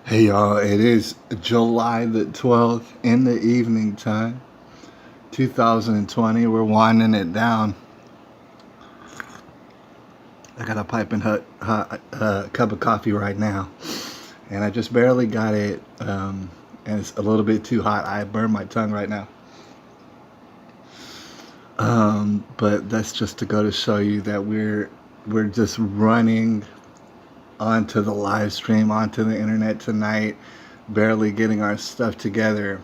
Hey y'all, it is July the 12th in the evening time, 2020. We're winding it down. I got a piping hot cup of coffee right now, and I just barely got it, and it's a little bit too hot. I burned my tongue right now. But that's just to go to show you that we're just running onto the live stream, onto the internet tonight, barely getting our stuff together.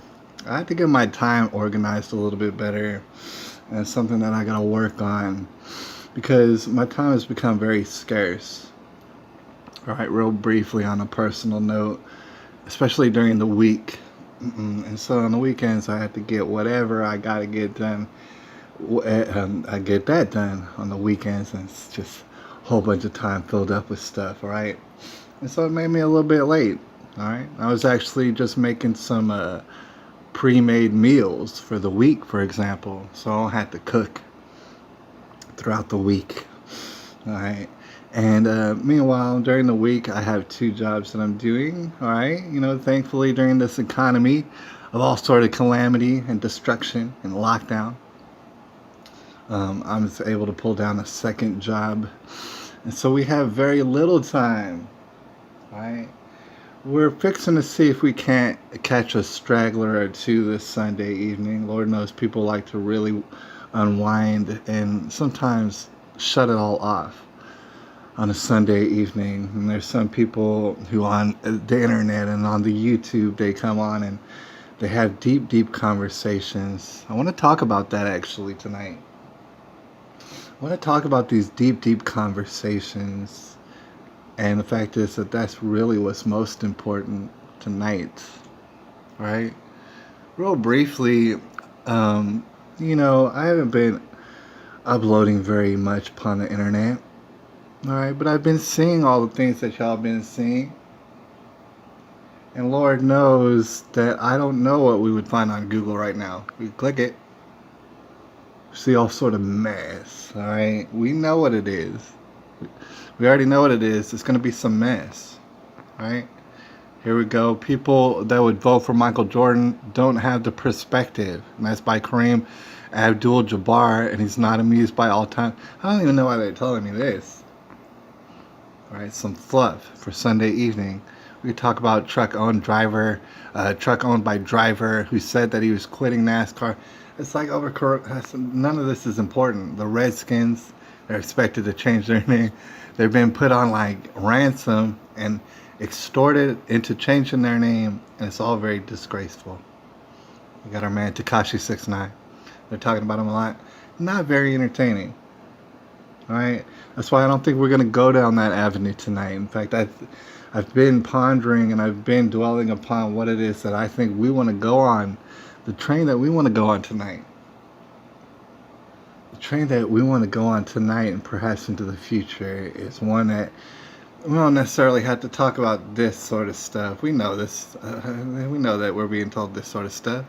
I have to get my time organized a little bit better, and it's something that I gotta work on because my time has become very scarce. All right, real briefly on a personal note, especially during the week. And so on the weekends, I have to get whatever I gotta get done. I get that done on the weekends, and it's just a whole bunch of time filled up with stuff, all right? And so it made me a little bit late, all right? I was actually just making some pre-made meals for the week, for example, so I don't have to cook throughout the week, all right? And meanwhile, during the week, I have 2 jobs that I'm doing, all right? You know, thankfully, during this economy of all sort of calamity and destruction and lockdown, I was able to pull down a second job. And so we have very little time, right? We're fixing to see if we can't catch a straggler or two this Sunday evening. Lord knows people like to really unwind and sometimes shut it all off on a Sunday evening. And there's some people who on the internet and on the YouTube, they come on and they have deep, deep conversations. I want to talk about that actually tonight. I want to talk about these deep, deep conversations, and the fact is that that's really what's most important tonight, right? Real briefly, I haven't been uploading very much upon the internet, all right, but I've been seeing all the things that y'all been seeing, and Lord knows that I don't know what we would find on Google right now. We click it. See all sort of mess, all right? We know what it is. We already know what it is. It's going to be some mess, all right? Here we go. People that would vote for Michael Jordan don't have the perspective. And that's by Kareem Abdul-Jabbar, and he's not amused by all time. I don't even know why they're telling me this. All right, some fluff for Sunday evening. We could talk about truck owned by driver who said that he was quitting NASCAR. It's like none of this is important. The Redskins are expected to change their name. They've been put on like ransom and extorted into changing their name, and it's all very disgraceful. We got our man Tekashi 6ix9ine. They're talking about him a lot. Not very entertaining. All right, that's why I don't think we're gonna go down that avenue tonight. In fact, I've been pondering and I've been dwelling upon what it is that I think we want to go on. The train that we want to go on tonight. The train that we want to go on tonight and perhaps into the future is one that we don't necessarily have to talk about this sort of stuff. We know this. We know that we're being told this sort of stuff.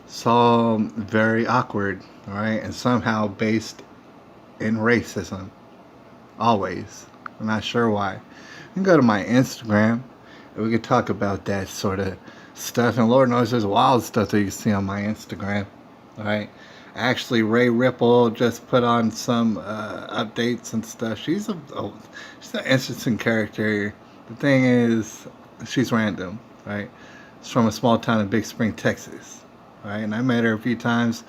It's all very awkward, all right? And somehow based in racism. Always. I'm not sure why. You can go to my Instagram and we could talk about that sort of stuff, and Lord knows there's wild stuff that you can see on my Instagram. All right, actually, Ray Ripple just put on some updates and stuff. She's an interesting character. The thing is, she's random, right? She's from a small town in Big Spring, Texas, right? And I met her a few times,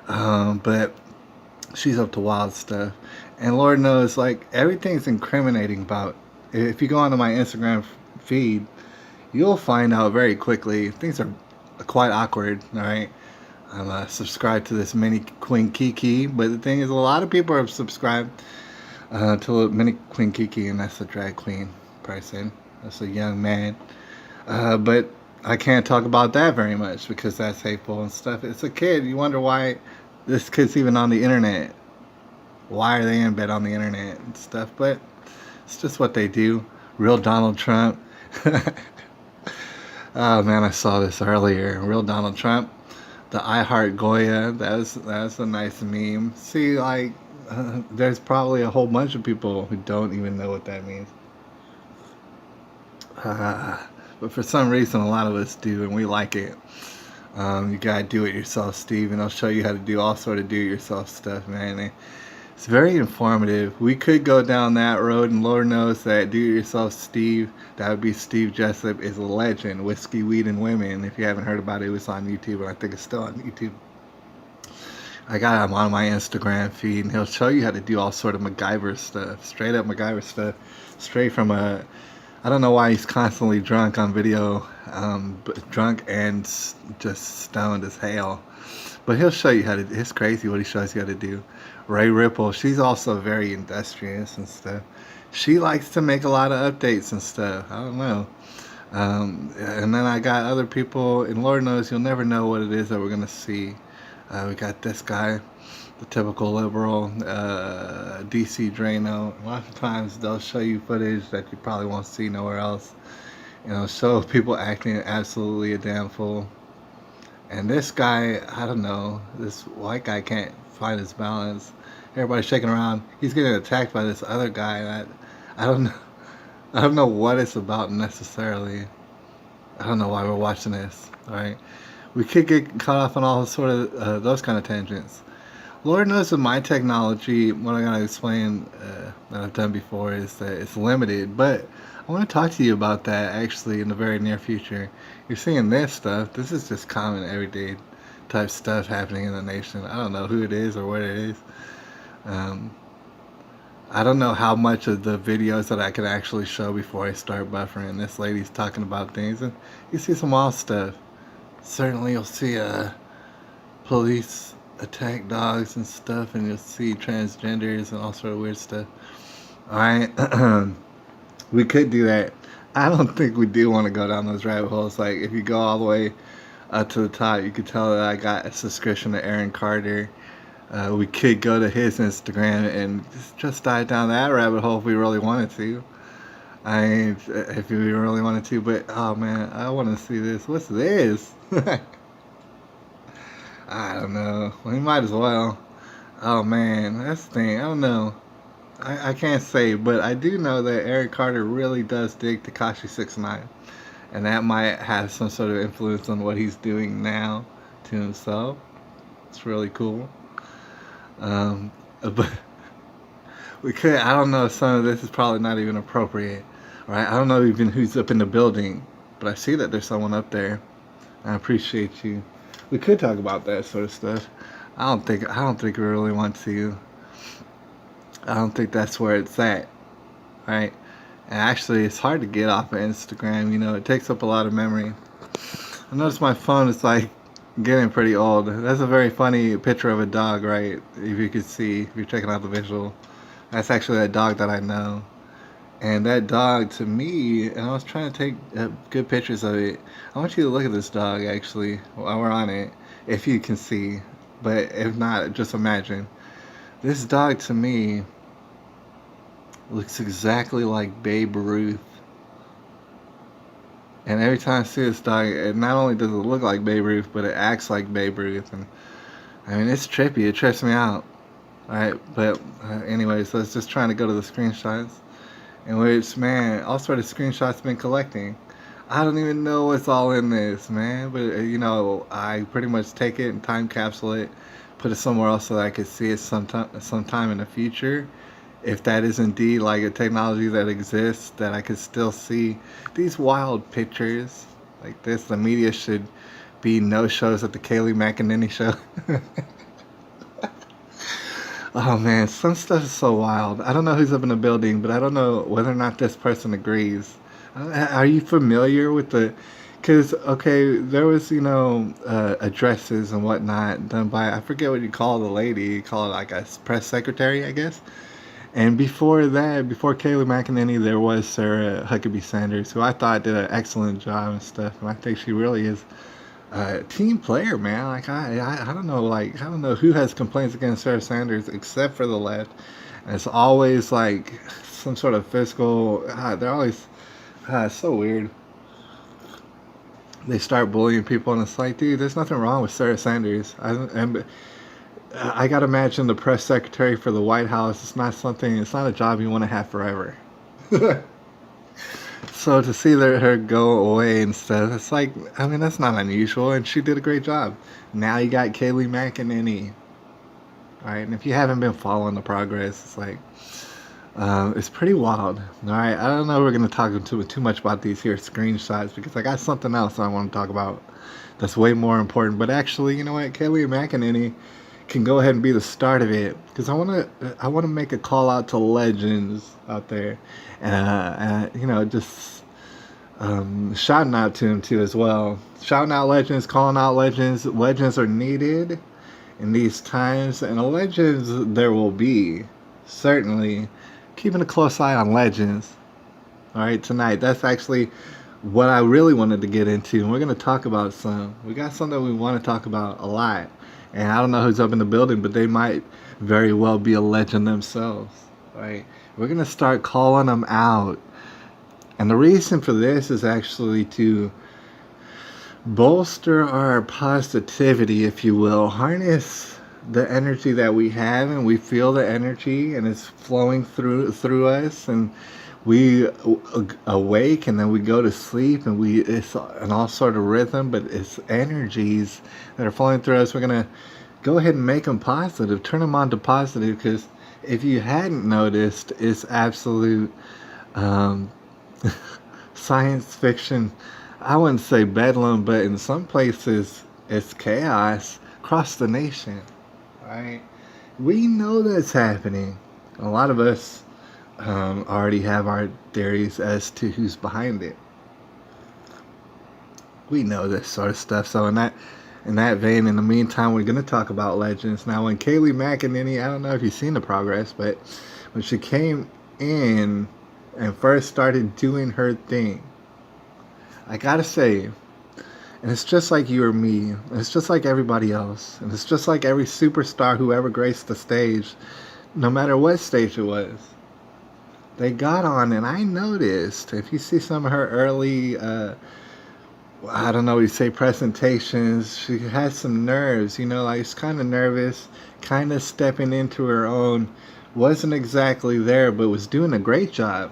but she's up to wild stuff. And Lord knows, like, everything's incriminating about. If you go onto my Instagram feed, you'll find out very quickly. Things are quite awkward, all right? I'm subscribed to this Mini Queen Kiki, but the thing is, a lot of people are subscribed to Mini Queen Kiki, and that's a drag queen person. That's a young man. But I can't talk about that very much because that's hateful and stuff. It's a kid. You wonder why this kid's even on the internet. Why are they in bed on the internet and stuff? But it's just what they do. Real Donald Trump. Oh man, I saw this earlier. Real Donald Trump, the I Heart Goya. That's a nice meme. See, like, there's probably a whole bunch of people who don't even know what that means. But for some reason, a lot of us do, and we like it. You gotta do it yourself, Steve, and I'll show you how to do all sort of do-it-yourself stuff, man. It's very informative. We could go down that road, and Lord knows that do-it-yourself Steve, that would be Steve Jessup, is a legend. Whiskey, Weed, and Women. If you haven't heard about it, it was on YouTube, and I think it's still on YouTube. I got him on my Instagram feed, and he'll show you how to do all sort of MacGyver stuff, straight up MacGyver stuff, straight from a. I don't know why he's constantly drunk on video, drunk and just stoned as hell. But he'll show you how to. It's crazy what he shows you how to do. Ray Ripple, she's also very industrious and stuff. She likes to make a lot of updates and stuff. I don't know. And then I got other people, and Lord knows you'll never know what it is that we're gonna see. We got this guy, the typical liberal, DC Drano. A lot of times they'll show you footage that you probably won't see nowhere else. You know, show people acting absolutely a damn fool. And this guy, I don't know, this white guy can't find his balance. Everybody's shaking around. He's getting attacked by this other guy that I don't know. I don't know what it's about necessarily. I don't know why we're watching this. All right, we could get caught off on all sort of those kind of tangents. Lord knows with my technology, what I gotta explain that I've done before is that it's limited. But I want to talk to you about that actually in the very near future. You're seeing this stuff. This is just common, everyday type stuff happening in the nation. I don't know who it is or what it is. I don't know how much of the videos that I can actually show before I start buffering. This lady's talking about things, and you see some wild stuff. Certainly you'll see police attack dogs and stuff, and you'll see transgenders and all sort of weird stuff. Alright, we could do that. I don't think we do want to go down those rabbit holes. Like, if you go all the way up to the top, you could tell that I got a subscription to Aaron Carter. We could go to his Instagram and just dive down that rabbit hole if we really wanted to. I mean, if we really wanted to, but oh man, I want to see this. What's this? I don't know. We might as well. Oh man, that's the thing. I don't know. I can't say, but I do know that Eric Carter really does dig Tekashi 6ix9ine, and that might have some sort of influence on what he's doing now to himself. It's really cool. But we could. I don't know. Some of this is probably not even appropriate. Right? I don't know even who's up in the building, but I see that there's someone up there. I appreciate you. We could talk about that sort of stuff. I don't think we really want to. I don't think that's where it's at, right? And actually, it's hard to get off of Instagram. You know, it takes up a lot of memory. I noticed my phone is like getting pretty old. That's a very funny picture of a dog, right? If you could see, if you're checking out the visual, that's actually a dog that I know. And that dog, to me, and I was trying to take good pictures of it. I want you to look at this dog, actually, while we're on it, if you can see. But if not, just imagine. This dog, to me, looks exactly like Babe Ruth. And every time I see this dog, it not only does it look like Babe Ruth, but it acts like Babe Ruth. And I mean, it's trippy. It trips me out. Alright, but anyways, let's just trying to go to the screenshots. In which, man, all sort of screenshots been collecting. I don't even know what's all in this, man. But, you know, I pretty much take it and time capsule it, put it somewhere else so that I could see it sometime in the future. If that is indeed like a technology that exists, that I could still see these wild pictures like this. The media should be no shows at the Kayleigh McEnany show. Oh man, some stuff is so wild. I don't know who's up in the building, but I don't know whether or not this person agrees. Are you familiar with the... Because, okay, there was, you know, addresses and whatnot done by, I forget what you call the lady. You call it like a press secretary, I guess. And before that, before Kayleigh McEnany, there was Sarah Huckabee Sanders, who I thought did an excellent job and stuff. And I think she really is a team player, man. Like, I don't know, like, I don't know who has complaints against Sarah Sanders except for the left. And it's always like some sort of fiscal, they're always, it's so weird. They start bullying people, and it's like, dude, there's nothing wrong with Sarah Sanders. I gotta imagine the press secretary for the White House. It's not a job you want to have forever. So to see her go away and stuff, it's like, I mean, that's not unusual, and she did a great job. Now you got Kaylee McEnany, right? And if you haven't been following the progress, it's like, it's pretty wild. All right, I don't know. We're gonna talk too much about these here screenshots because I got something else I want to talk about that's way more important. But actually, you know what, Kaylee McEnany can go ahead and be the start of it because I wanna make a call out to legends out there, you know, just shouting out to him too as well. Shouting out legends, calling out legends. Legends are needed in these times, and legends there will be certainly. Keeping a close eye on legends. All right, tonight. That's actually what I really wanted to get into, and we're gonna talk about some. We got some that we want to talk about a lot, and I don't know who's up in the building, but they might very well be a legend themselves. Right? We're gonna start calling them out, and the reason for this is actually to bolster our positivity, if you will, harness the energy that we have, and we feel the energy and it's flowing through us, and we awake and then we go to sleep, and it's an all sort of rhythm, but it's energies that are flowing through us. We're gonna go ahead and make them positive, turn them on to positive, because if you hadn't noticed, it's absolute science fiction. I wouldn't say bedlam, but in some places it's chaos across the nation. Right? We know that's happening. A lot of us already have our theories as to who's behind it. We know this sort of stuff. So in that vein, in the meantime, we're going to talk about legends. Now, when Kaylee McEnany, I don't know if you've seen the progress, but when she came in and first started doing her thing, I gotta say, and it's just like you or me, and it's just like everybody else, and it's just like every superstar who ever graced the stage, no matter what stage it was. They got on, and I noticed, if you see some of her early, I don't know, you say presentations, she had some nerves, you know, like she's kind of nervous, kind of stepping into her own, wasn't exactly there, but was doing a great job,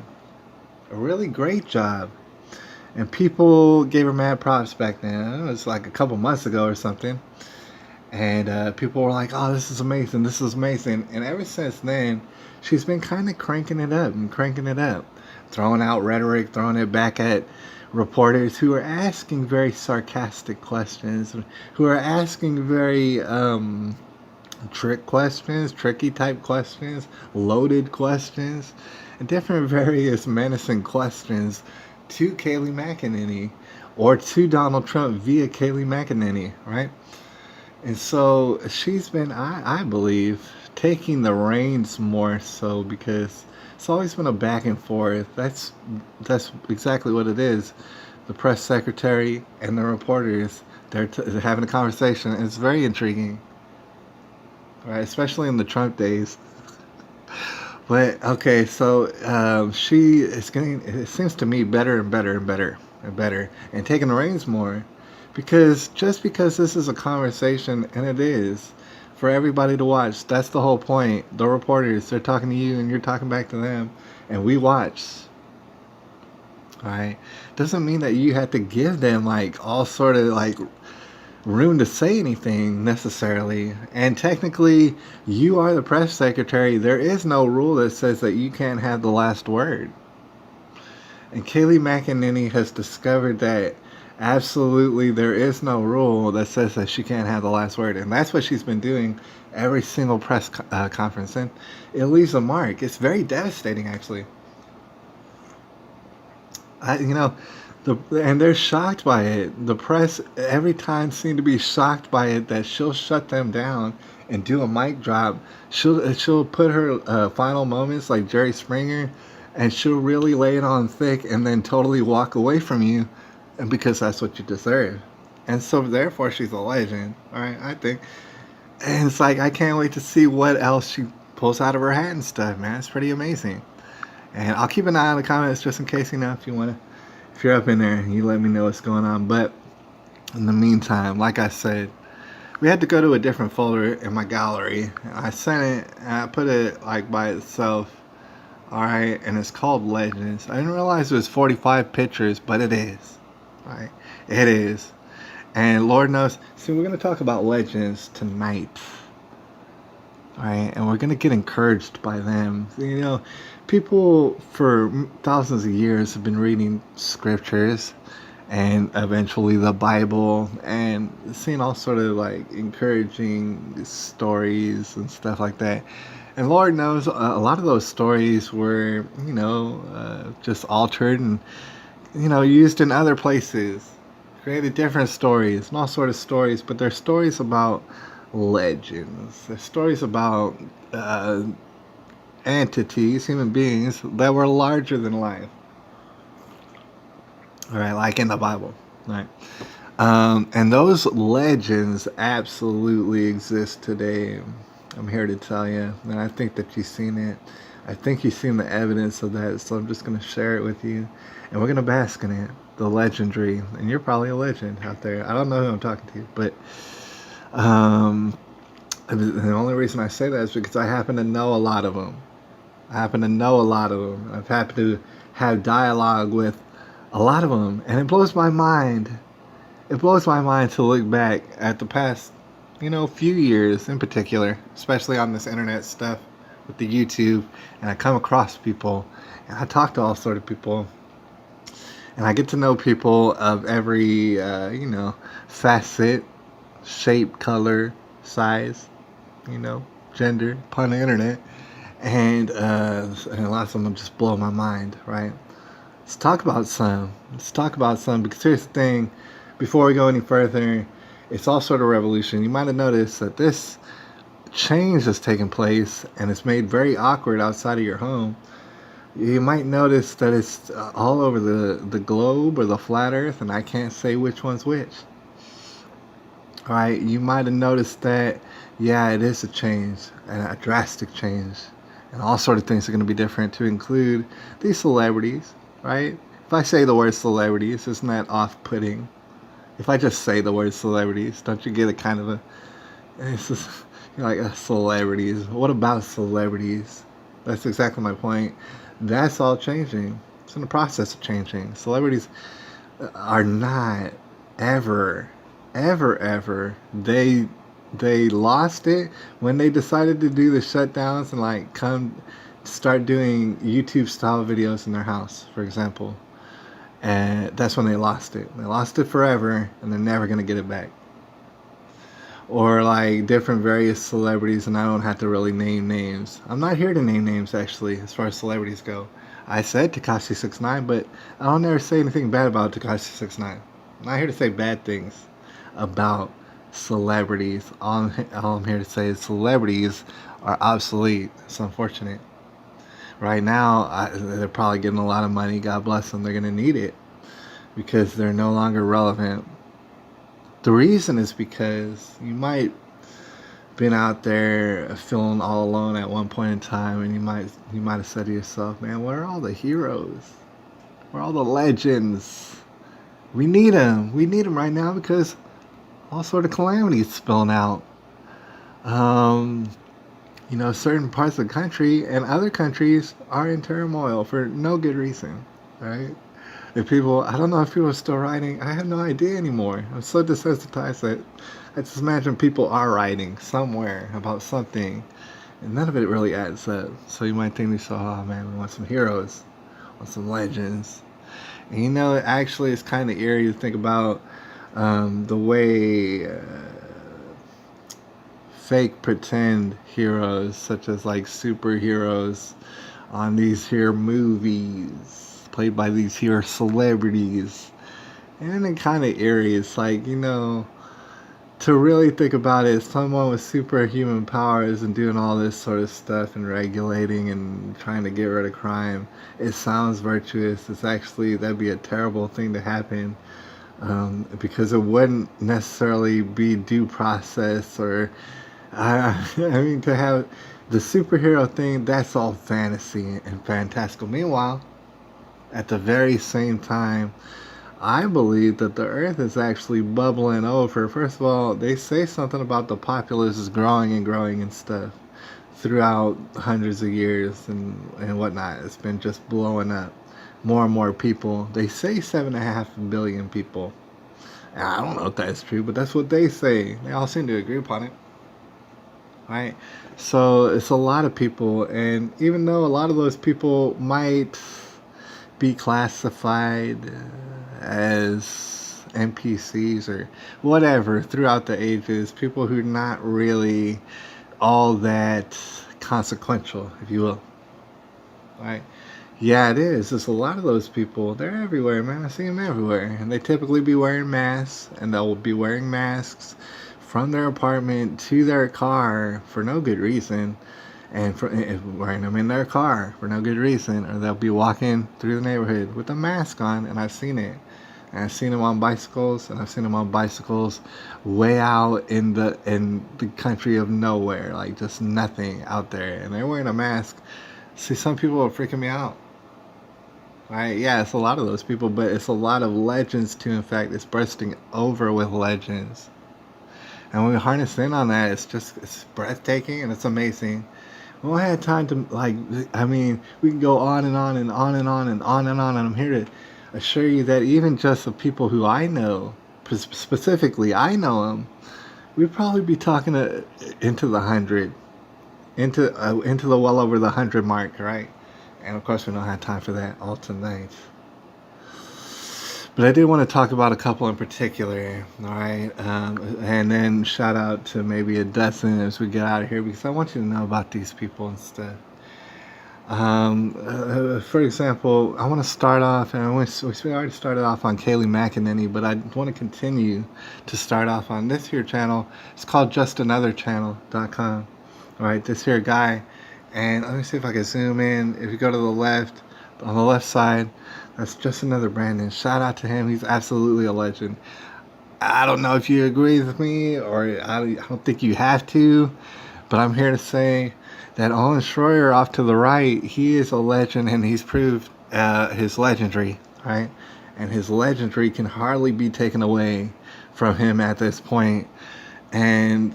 a really great job. And people gave her mad props back then. It was like a couple months ago or something. And people were like, oh, this is amazing. This is amazing. And ever since then, she's been kind of cranking it up and cranking it up. Throwing out rhetoric, throwing it back at reporters who are asking very sarcastic questions, who are asking very tricky type questions, loaded questions, and different various menacing questions to Kaylee McEnany or to Donald Trump via Kaylee McEnany, right? And so she's been, I believe, taking the reins more so, because it's always been a back and forth. That's exactly what it is. The press secretary and the reporters, they're having a conversation. And it's very intriguing, right? Especially in the Trump days. But okay, so she is getting, it seems to me, better and better and better and better, and taking the reins more, because just because this is a conversation, and it is for everybody to watch, that's the whole point. The reporters, they're talking to you and you're talking back to them, and we watch. All right, doesn't mean that you have to give them like all sort of like room to say anything necessarily. And technically, you are the press secretary. There is no rule that says that you can't have the last word. And Kaylee McEnany has discovered that absolutely there is no rule that says that she can't have the last word. And that's what she's been doing every single press conference. And it leaves a mark. It's very devastating, actually. You know, and they're shocked by it. The press every time seem to be shocked by it, that she'll shut them down and do a mic drop. She'll put her final moments like Jerry Springer, and she'll really lay it on thick and then totally walk away from you, and because that's what you deserve. And so therefore she's a legend, all right, I think. And it's like, I can't wait to see what else she pulls out of her hat and stuff, man. It's pretty amazing. And I'll keep an eye on the comments just in case, you know, if you're up in there, you let me know what's going on. But in the meantime, like I said, we had to go to a different folder in my gallery. I sent it, and I put it like by itself All right, and it's called Legends. I didn't realize it was 45 pictures, but it is. All right, it is. And Lord knows, see, we're going to talk about legends tonight. All right, and we're going to get encouraged by them. You know, people for thousands of years have been reading scriptures and eventually the Bible and seeing all sort of like encouraging stories and stuff like that. And Lord knows a lot of those stories were, just altered and, used in other places, created different stories and all sort of stories, but they're stories about legends. They're stories about entities, human beings that were larger than life. All right, like in the Bible. All right. And those legends absolutely exist today. I'm here to tell you, and I think that you've seen it. I think you've seen the evidence of that, so I'm just going to share it with you, and we're going to bask in it, the legendary. And you're probably a legend out there. I don't know who I'm talking to, but the only reason I say that is because I happen to know a lot of them. I've happened to have dialogue with a lot of them, and it blows my mind. It blows my mind to look back at the past, few years in particular, especially on this internet stuff with the YouTube, and I come across people, and I talk to all sort of people, and I get to know people of every, facet, shape, color, size, gender, upon the internet, and lots of them just blow my mind, right? Let's talk about some. Because here's the thing, before we go any further, it's all sort of revolution. You might have noticed that this change has taken place and it's made very awkward outside of your home. You might notice that it's all over the globe or the flat earth, and I can't say which one's which. All right, you might have noticed that, yeah, it is a change, and a drastic change. And all sort of things are going to be different, to include these celebrities, right? If I say the word celebrities, isn't that off-putting? If I just say the word celebrities, don't you get a kind of it's just, celebrities. What about celebrities? That's exactly my point. That's all changing. It's in the process of changing. Celebrities are not ever, ever. They lost it when they decided to do the shutdowns and come start doing YouTube style videos in their house, for example. And that's when they lost it. They lost it forever, and they're never going to get it back. Or different various celebrities, and I don't have to really name names. I'm not here to name names, actually, as far as celebrities go. I said Tekashi 69, but I don't ever say anything bad about Tekashi 69. I'm not here to say bad things about celebrities. All I'm here to say is celebrities are obsolete. It's unfortunate. Right now, they're probably getting a lot of money. God bless them. They're going to need it because they're no longer relevant. The reason is because you might been out there feeling all alone at one point in time, and you might have said to yourself, man, where are all the heroes? Where are all the legends? We need them. We need them right now because all sort of calamities spilling out. Certain parts of the country and other countries are in turmoil for no good reason, right? I don't know if people are still writing. I have no idea anymore. I'm so desensitized that I just imagine people are writing somewhere about something, and none of it really adds up. So you might think to yourself, oh man, we want some heroes, we want some legends. And actually it's kind of eerie to think about the way fake pretend heroes, such as superheroes on these here movies, played by these here celebrities. And it kind of eerie. It's to really think about it, someone with superhuman powers and doing all this sort of stuff and regulating and trying to get rid of crime, it sounds virtuous. It's actually, that'd be a terrible thing to happen. Because it wouldn't necessarily be due process or to have the superhero thing, that's all fantasy and fantastical. Meanwhile, at the very same time, I believe that the earth is actually bubbling over. First of all, they say something about the populace is growing and stuff. throughout hundreds of years and whatnot. It's been just blowing up. More and more people. They say 7.5 billion people. I don't know if that's true, but that's what they say. They all seem to agree upon it. Right? So it's a lot of people, and even though a lot of those people might be classified as NPCs or whatever throughout the ages, people who are not really all that consequential, if you will. Right? Yeah, it is. It's a lot of those people. They're everywhere, man. I see them everywhere. And they typically be wearing masks, and they'll be wearing masks from their apartment to their car for no good reason, and wearing them in their car for no good reason, or they'll be walking through the neighborhood with a mask on, and I've seen it. And I've seen them on bicycles, and I've seen them on bicycles way out in the country of nowhere, like just nothing out there, and they're wearing a mask. See, some people are freaking me out. Right? Yeah, it's a lot of those people, but it's a lot of legends too. In fact, it's bursting over with legends. And when we harness in on that, it's breathtaking and it's amazing. We don't have time to, we can go on and on and on and on and on and on. And I'm here to assure you that even just the people who I know, specifically I know them, we'd probably be talking into the 100, into the well over the 100 mark, right? And of course, we don't have time for that all tonight. But I did want to talk about a couple in particular, all right? And then shout out to maybe a dozen as we get out of here, because I want you to know about these people and stuff. For example, I want to start off, and we already started off on Kaylee McEnany, but I want to continue to start off on this here channel. It's called justanotherchannel.com. All right, this here guy, and let me see if I can zoom in. If you go to the left, on the left side, that's Just Another Brandon. Shout out to him. He's absolutely a legend. I don't know if you agree with me, or I don't think you have to, but I'm here to say that Owen Schroyer off to the right, he is a legend, and he's proved his legendary, right? And his legendary can hardly be taken away from him at this point. And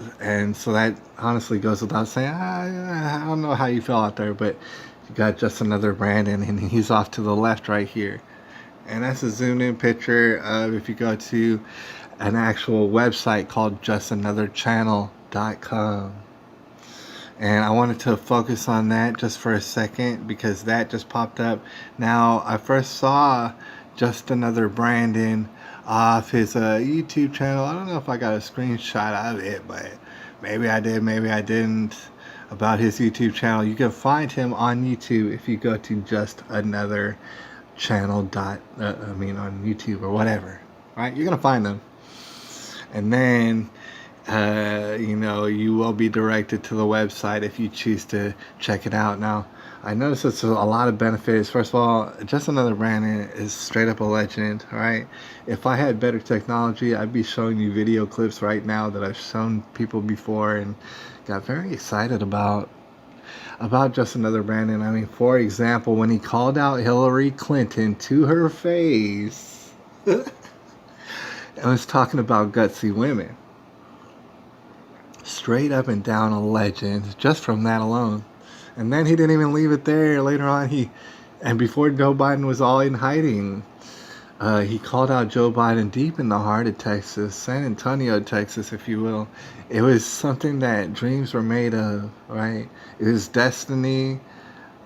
so that honestly goes without saying. I don't know how you feel out there, but you got Just Another Brandon, and he's off to the left right here. And that's a zoomed in picture of, if you go to an actual website called justanotherchannel.com. And I wanted to focus on that just for a second, because that just popped up. Now, I first saw Just Another Brandon off his YouTube channel. I don't know if I got a screenshot of it, but maybe I did, maybe I didn't, about his YouTube channel. You can find him on YouTube if you go to Just Another Channel on YouTube or whatever, right? You're gonna find them, and then you will be directed to the website if you choose to check it out. Now, I noticed it's a lot of benefits. First of all, Just Another Brandon is straight up a legend, right? If I had better technology, I'd be showing you video clips right now that I've shown people before and got very excited about Just Another Brandon. I mean, for example, when he called out Hillary Clinton to her face and was talking about gutsy women. Straight up and down a legend, just from that alone. And then he didn't even leave it there. Later on, before Joe Biden was all in hiding, he called out Joe Biden deep in the heart of Texas, San Antonio, Texas, if you will. It was something that dreams were made of, right? It was destiny,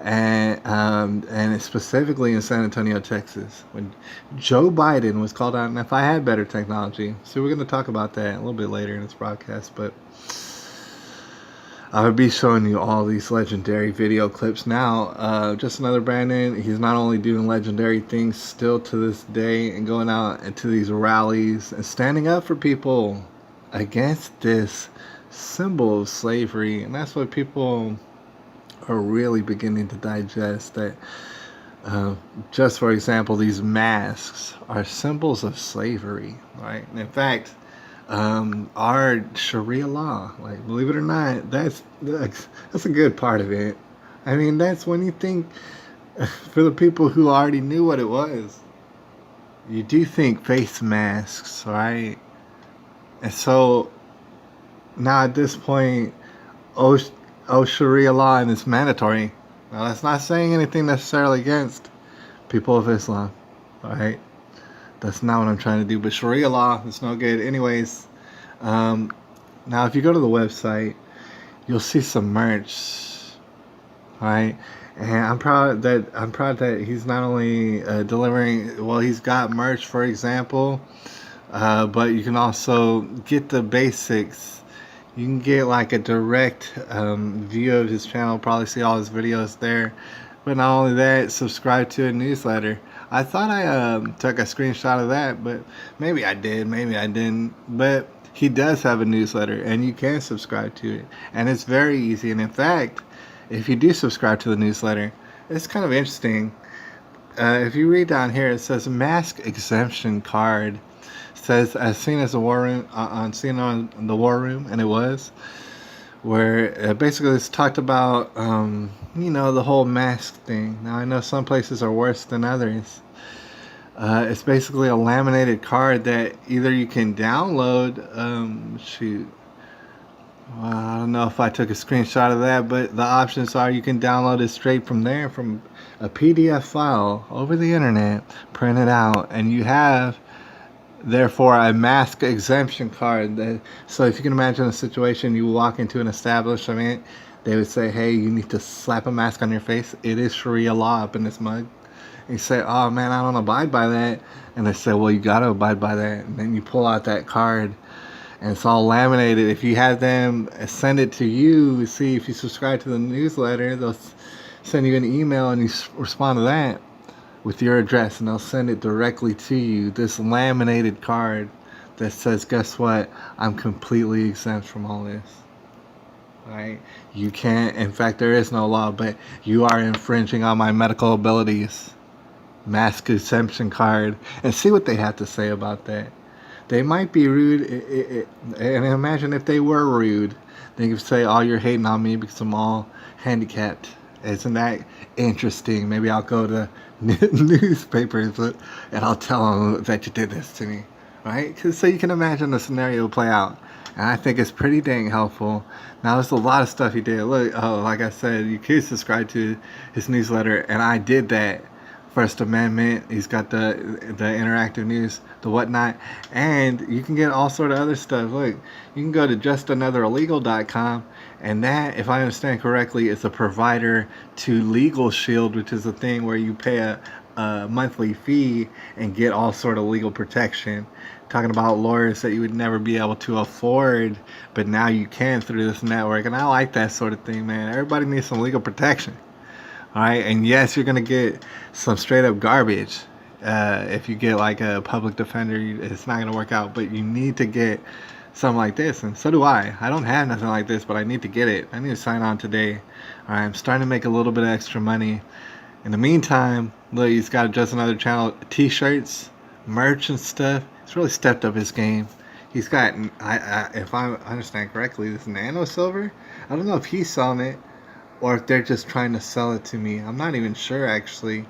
and specifically in San Antonio, Texas, when Joe Biden was called out. And if I had better technology, so we're going to talk about that a little bit later in this broadcast, but I would be showing you all these legendary video clips now. Just Another Brandon, he's not only doing legendary things still to this day and going out into these rallies and standing up for people against this symbol of slavery. And that's what people are really beginning to digest, that just for example, these masks are symbols of slavery, right? And in fact, our Sharia Law, like, believe it or not, that's a good part of it. I mean, that's when you think, for the people who already knew what it was, you do think face masks, right? And so now at this point, oh, Sharia law and it's mandatory. Now, that's not saying anything necessarily against people of Islam. All right? That's not what I'm trying to do. But Sharia law is no good. Anyways, um, now if you go to the website, you'll see some merch. All right? And I'm proud that he's not only delivering. Well, he's got merch, for example, but you can also get the basics. You can get like a direct view of his channel, probably see all his videos there. But not only that, subscribe to a newsletter. I thought I took a screenshot of that, but maybe I did, maybe I didn't. But he does have a newsletter, and you can subscribe to it. And it's very easy. And in fact, if you do subscribe to the newsletter, it's kind of interesting. If you read down here, it says mask exemption card. It says as seen as the war room seen on the war room, and it was where basically it's talked about the whole mask thing. Now I know some places are worse than others. It's basically a laminated card that either you can download. I don't know if I took a screenshot of that, but the options are you can download it straight from there, from a PDF file over the internet, print it out, and you have, therefore, a mask exemption card. So if you can imagine a situation, you walk into an establishment, they would say, hey, you need to slap a mask on your face. It is Sharia law up in this mug. And you say, oh man, I don't abide by that. And they say, well, you got to abide by that. And then you pull out that card, and it's all laminated. If you have them send it to you, see, if you subscribe to the newsletter, they'll send you an email and you respond to that with your address, and they'll send it directly to you. This laminated card that says, guess what? I'm completely exempt from all this. Right? You can't, in fact, there is no law, but you are infringing on my medical abilities. Mask exemption card. And see what they have to say about that. They might be rude, and imagine if they were rude. They could say, oh, you're hating on me because I'm all handicapped. Isn't that interesting? Maybe I'll go to newspapers and I'll tell them that you did this to me. Right? So you can imagine the scenario play out. And I think it's pretty dang helpful. Now, there's a lot of stuff he did. Look, like I said, you could subscribe to his newsletter, and I did that. First Amendment, he's got the interactive news, the whatnot, and you can get all sort of other stuff. Look, you can go to justanotherillegal.com, and that, if I understand correctly, is a provider to Legal Shield, which is a thing where you pay a monthly fee and get all sort of legal protection. Talking about lawyers that you would never be able to afford, but now you can through this network, and I like that sort of thing, man. Everybody needs some legal protection. All right, and yes, you're gonna get some straight up garbage. If you get like a public defender, it's not gonna work out. But you need to get something like this, and so do I. I don't have nothing like this, but I need to get it. I need to sign on today. All right, I'm starting to make a little bit of extra money. In the meantime, look, he's got just another channel, t-shirts, merch, and stuff. He's really stepped up his game. He's got, if I understand correctly, this nano silver. I don't know if he's selling it, or if they're just trying to sell it to me. I'm not even sure, actually.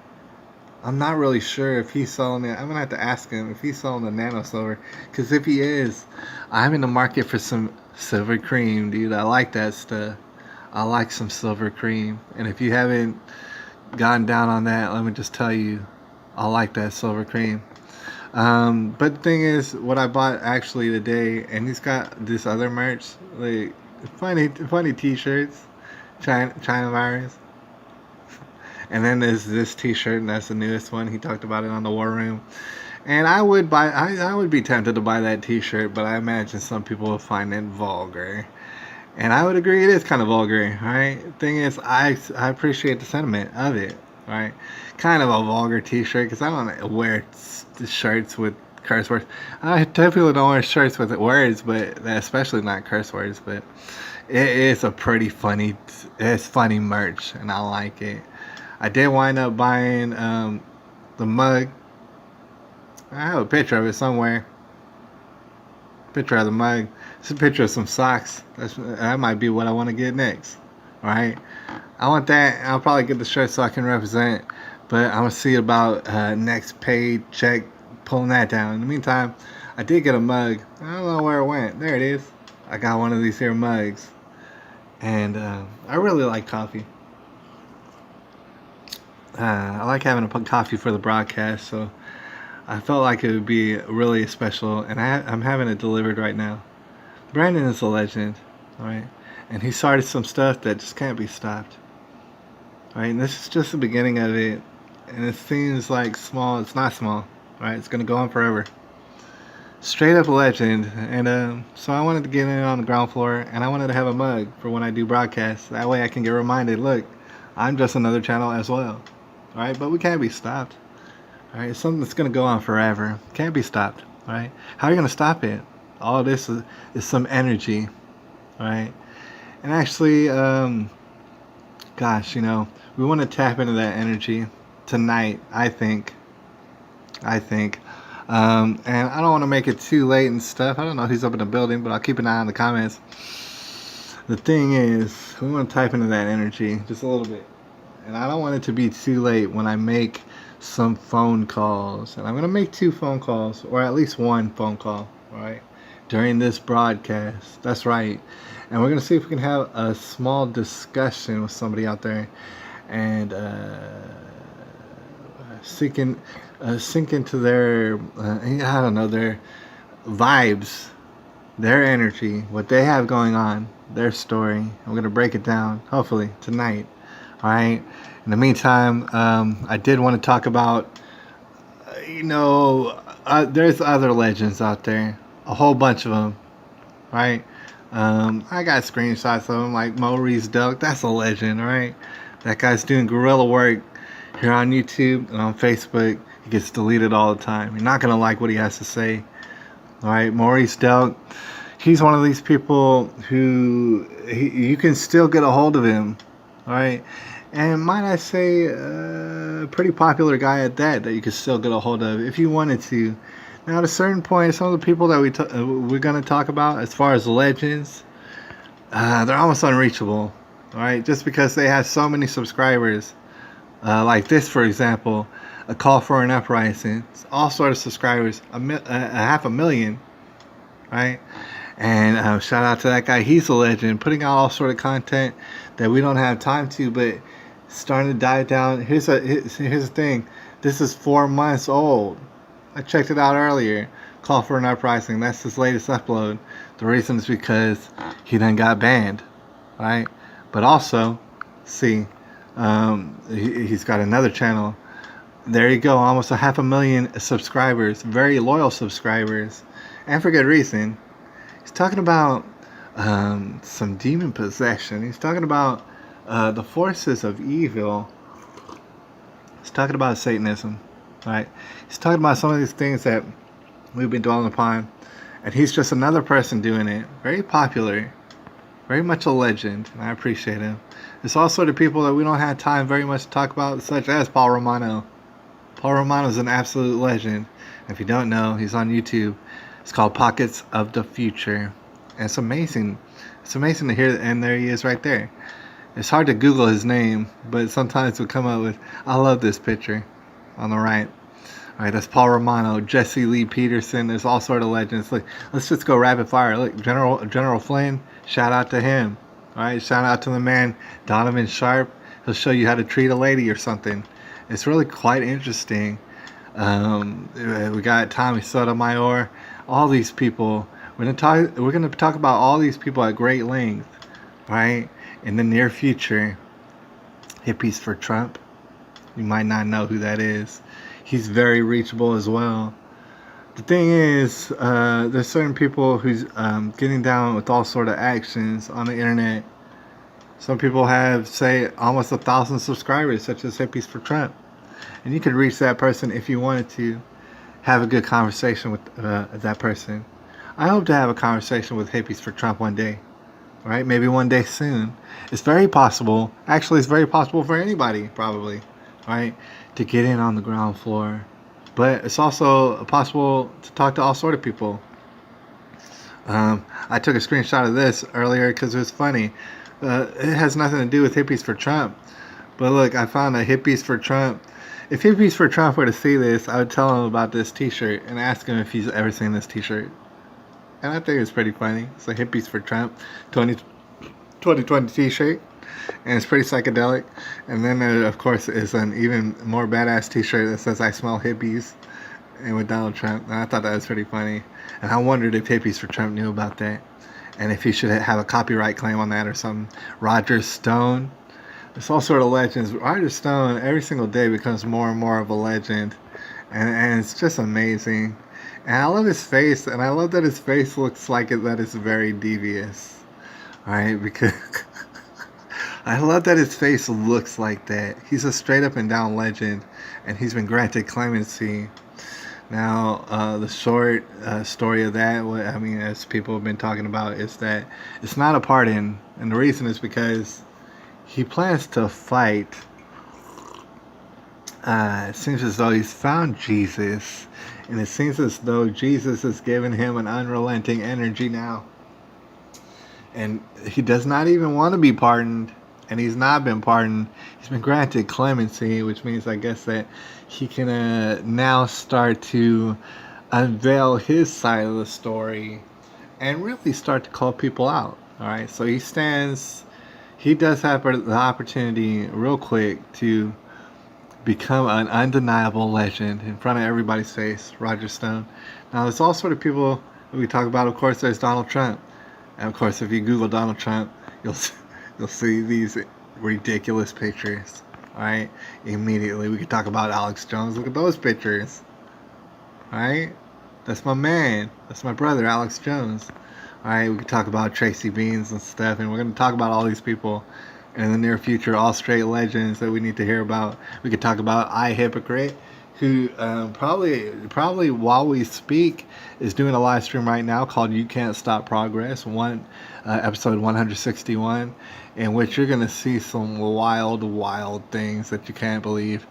I'm not really sure if he's selling it. I'm going to have to ask him if he's selling the nano silver. Because if he is, I'm in the market for some silver cream, dude. I like that stuff. I like some silver cream. And if you haven't gotten down on that, let me just tell you, I like that silver cream. But the thing is, what I bought actually today, and he's got this other merch, like funny t-shirts. China virus. And then there's this t-shirt, and that's the newest one. He talked about it on the War Room. And I would be tempted to buy that t-shirt, but I imagine some people will find it vulgar. And I would agree it is kind of vulgar, right? Thing is, I appreciate the sentiment of it, right? Kind of a vulgar t-shirt, because I don't wear shirts with curse words. I typically don't wear shirts with words, but especially not curse words, but it is a pretty funny, it's funny merch, and I like it. I did wind up buying the mug. I have a picture of it somewhere. Picture of the mug. It's a picture of some socks. That might be what I want to get next. Alright? I want that. I'll probably get the shirt so I can represent. But I'm going to see about next paid check, pulling that down. In the meantime, I did get a mug. I don't know where it went. There it is. I got one of these here mugs. And I really like coffee. I like having a coffee for the broadcast, so I felt like it would be really special, and I'm having it delivered right now. Brandon is a legend, all right, and he started some stuff that just can't be stopped, all right. And this is just the beginning of it, and it seems like small. It's not small, all right. It's gonna go on forever. Straight up legend, and so I wanted to get in on the ground floor, and I wanted to have a mug for when I do broadcasts. That way, I can get reminded. Look, I'm just another channel as well, all right. But we can't be stopped. All right, it's something that's going to go on forever. Can't be stopped. All right, how are you going to stop it? All this is some energy. All right, and actually, gosh, we want to tap into that energy tonight. I think. And I don't want to make it too late and stuff. I don't know who's up in the building, but I'll keep an eye on the comments. The thing is, we want to type into that energy just a little bit. And I don't want it to be too late when I make some phone calls. And I'm going to make 2 phone calls, or at least 1 phone call, all right, during this broadcast. That's right. And we're going to see if we can have a small discussion with somebody out there and sink into their, I don't know, their vibes, their energy, what they have going on, their story. I'm going to break it down, hopefully, tonight. All right. In the meantime, I did want to talk about, there's other legends out there, a whole bunch of them, right? I got screenshots of them, like Maurice Delk. That's a legend, right? That guy's doing guerrilla work here on YouTube and on Facebook. He gets deleted all the time. You're not going to like what he has to say. All right, Maurice Delk. He's one of these people who you can still get a hold of him. All right. And might I say, a pretty popular guy at that you could still get a hold of if you wanted to. Now, at a certain point, some of the people that we're going to talk about, as far as legends, they're almost unreachable. All right, just because they have so many subscribers. Like this, for example, a call for an uprising. It's all sort of subscribers, a 500,000, right? And shout out to that guy. He's a legend, putting out all sort of content that we don't have time to, but starting to die down. Here's the thing. This is 4 months old. I checked it out earlier. Call for an uprising. That's his latest upload. The reason is because he done got banned, right? But also, see, he's got another channel. There you go. Almost 500,000 subscribers. Very loyal subscribers, and for good reason. He's talking about some demon possession. He's talking about the forces of evil. He's talking about Satanism, right? He's talking about some of these things that we've been dwelling upon, and he's just another person doing it. Very popular, very much a legend, and I appreciate him. There's also the people that we don't have time very much to talk about, such as Paul Romano. Paul Romano is an absolute legend. If you don't know, he's on YouTube. It's called Pockets of the Future. And it's amazing. It's amazing to hear, and there he is right there. It's hard to Google his name, but sometimes we'll come up with, I love this picture on the right. All right, that's Paul Romano, Jesse Lee Peterson. There's all sort of legends. Look, let's just go rapid fire. Look, General Flynn, shout out to him. All right, shout out to the man, Donovan Sharp. He'll show you how to treat a lady or something. It's really quite interesting. We got Tommy Sotomayor. All these people. We're gonna talk about all these people at great length, right? In the near future. Hippies for Trump. You might not know who that is. He's very reachable as well. The thing is, there's certain people who's getting down with all sort of actions on the internet. Some people have, say, almost 1,000 subscribers, such as Hippies for Trump. And you could reach that person if you wanted to have a good conversation with that person. I hope to have a conversation with Hippies for Trump one day. Right? Maybe one day soon. It's very possible. Actually, it's very possible for anybody, probably. Right? To get in on the ground floor. But it's also possible to talk to all sort of people. I took a screenshot of this earlier because it was funny. It has nothing to do with Hippies for Trump. But look, I found a Hippies for Trump. If Hippies for Trump were to see this, I would tell him about this t-shirt and ask him if he's ever seen this t-shirt. And I think it's pretty funny. It's like Hippies for Trump 2020 t-shirt, and it's pretty psychedelic. And then there, of course, is an even more badass t-shirt that says "I smell hippies," and with Donald Trump. And I thought that was pretty funny. And I wondered if Hippies for Trump knew about that, and if he should have a copyright claim on that or something. Roger Stone. It's all sort of legends. Roger Stone, every single day, becomes more and more of a legend. And it's just amazing. And I love his face, and I love that his face looks like it, that it's very devious. Alright, because I love that his face looks like that. He's a straight up and down legend, and he's been granted clemency. Now, the short story of that, I mean, as people have been talking about, is that it's not a pardon, and the reason is because he plans to fight. It seems as though he's found Jesus, and it seems as though Jesus has given him an unrelenting energy now. And he does not even want to be pardoned, and he's not been pardoned. He's been granted clemency, which means, I guess, that he can now start to unveil his side of the story and really start to call people out. All right, so he does have the opportunity real quick to become an undeniable legend in front of everybody's face, Roger Stone. Now, there's all sort of people we talk about. Of course, there's Donald Trump. And, of course, if you Google Donald Trump, you'll see these ridiculous pictures. All right? Immediately, we could talk about Alex Jones. Look at those pictures. All right? That's my man. That's my brother, Alex Jones. All right? We could talk about Tracy Beans and stuff. And we're going to talk about all these people in the near future, all straight legends that we need to hear about. We could talk about I Hypocrite, who probably while we speak is doing a live stream right now called "You Can't Stop Progress," episode 161, in which you're gonna see some wild things that you can't believe.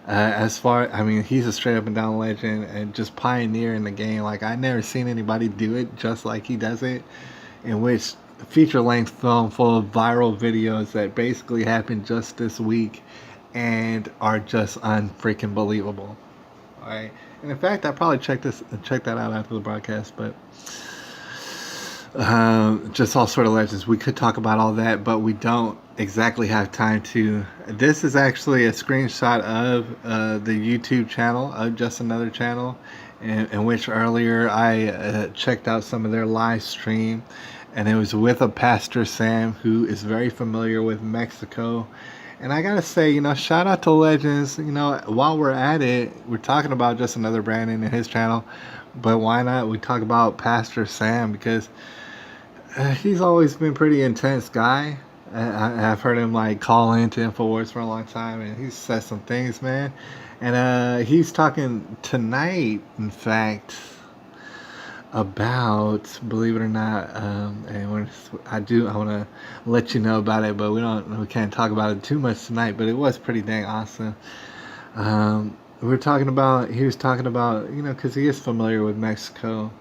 He's a straight up and down legend and just pioneer in the game. Like, I never seen anybody do it just like he does it, in which feature-length film full of viral videos that basically happened just this week and are just unfreaking believable. All right, and in fact, I probably check that out after the broadcast. But just all sort of legends. We could talk about all that, but we don't exactly have time to. This is actually a screenshot of the YouTube channel of Just Another Channel, in which earlier I checked out some of their live stream. And it was with a Pastor Sam who is very familiar with Mexico. And I gotta say, shout out to legends. While we're at it, we're talking about Just Another Brandon and his channel. But why not we talk about Pastor Sam? Because he's always been a pretty intense guy. I've heard him call into InfoWars for a long time. And he's said some things, man. And he's talking tonight, in fact, about, believe it or not, and I want to let you know about it, but we can't talk about it too much tonight. But it was pretty dang awesome. He was talking about, because he is familiar with Mexico,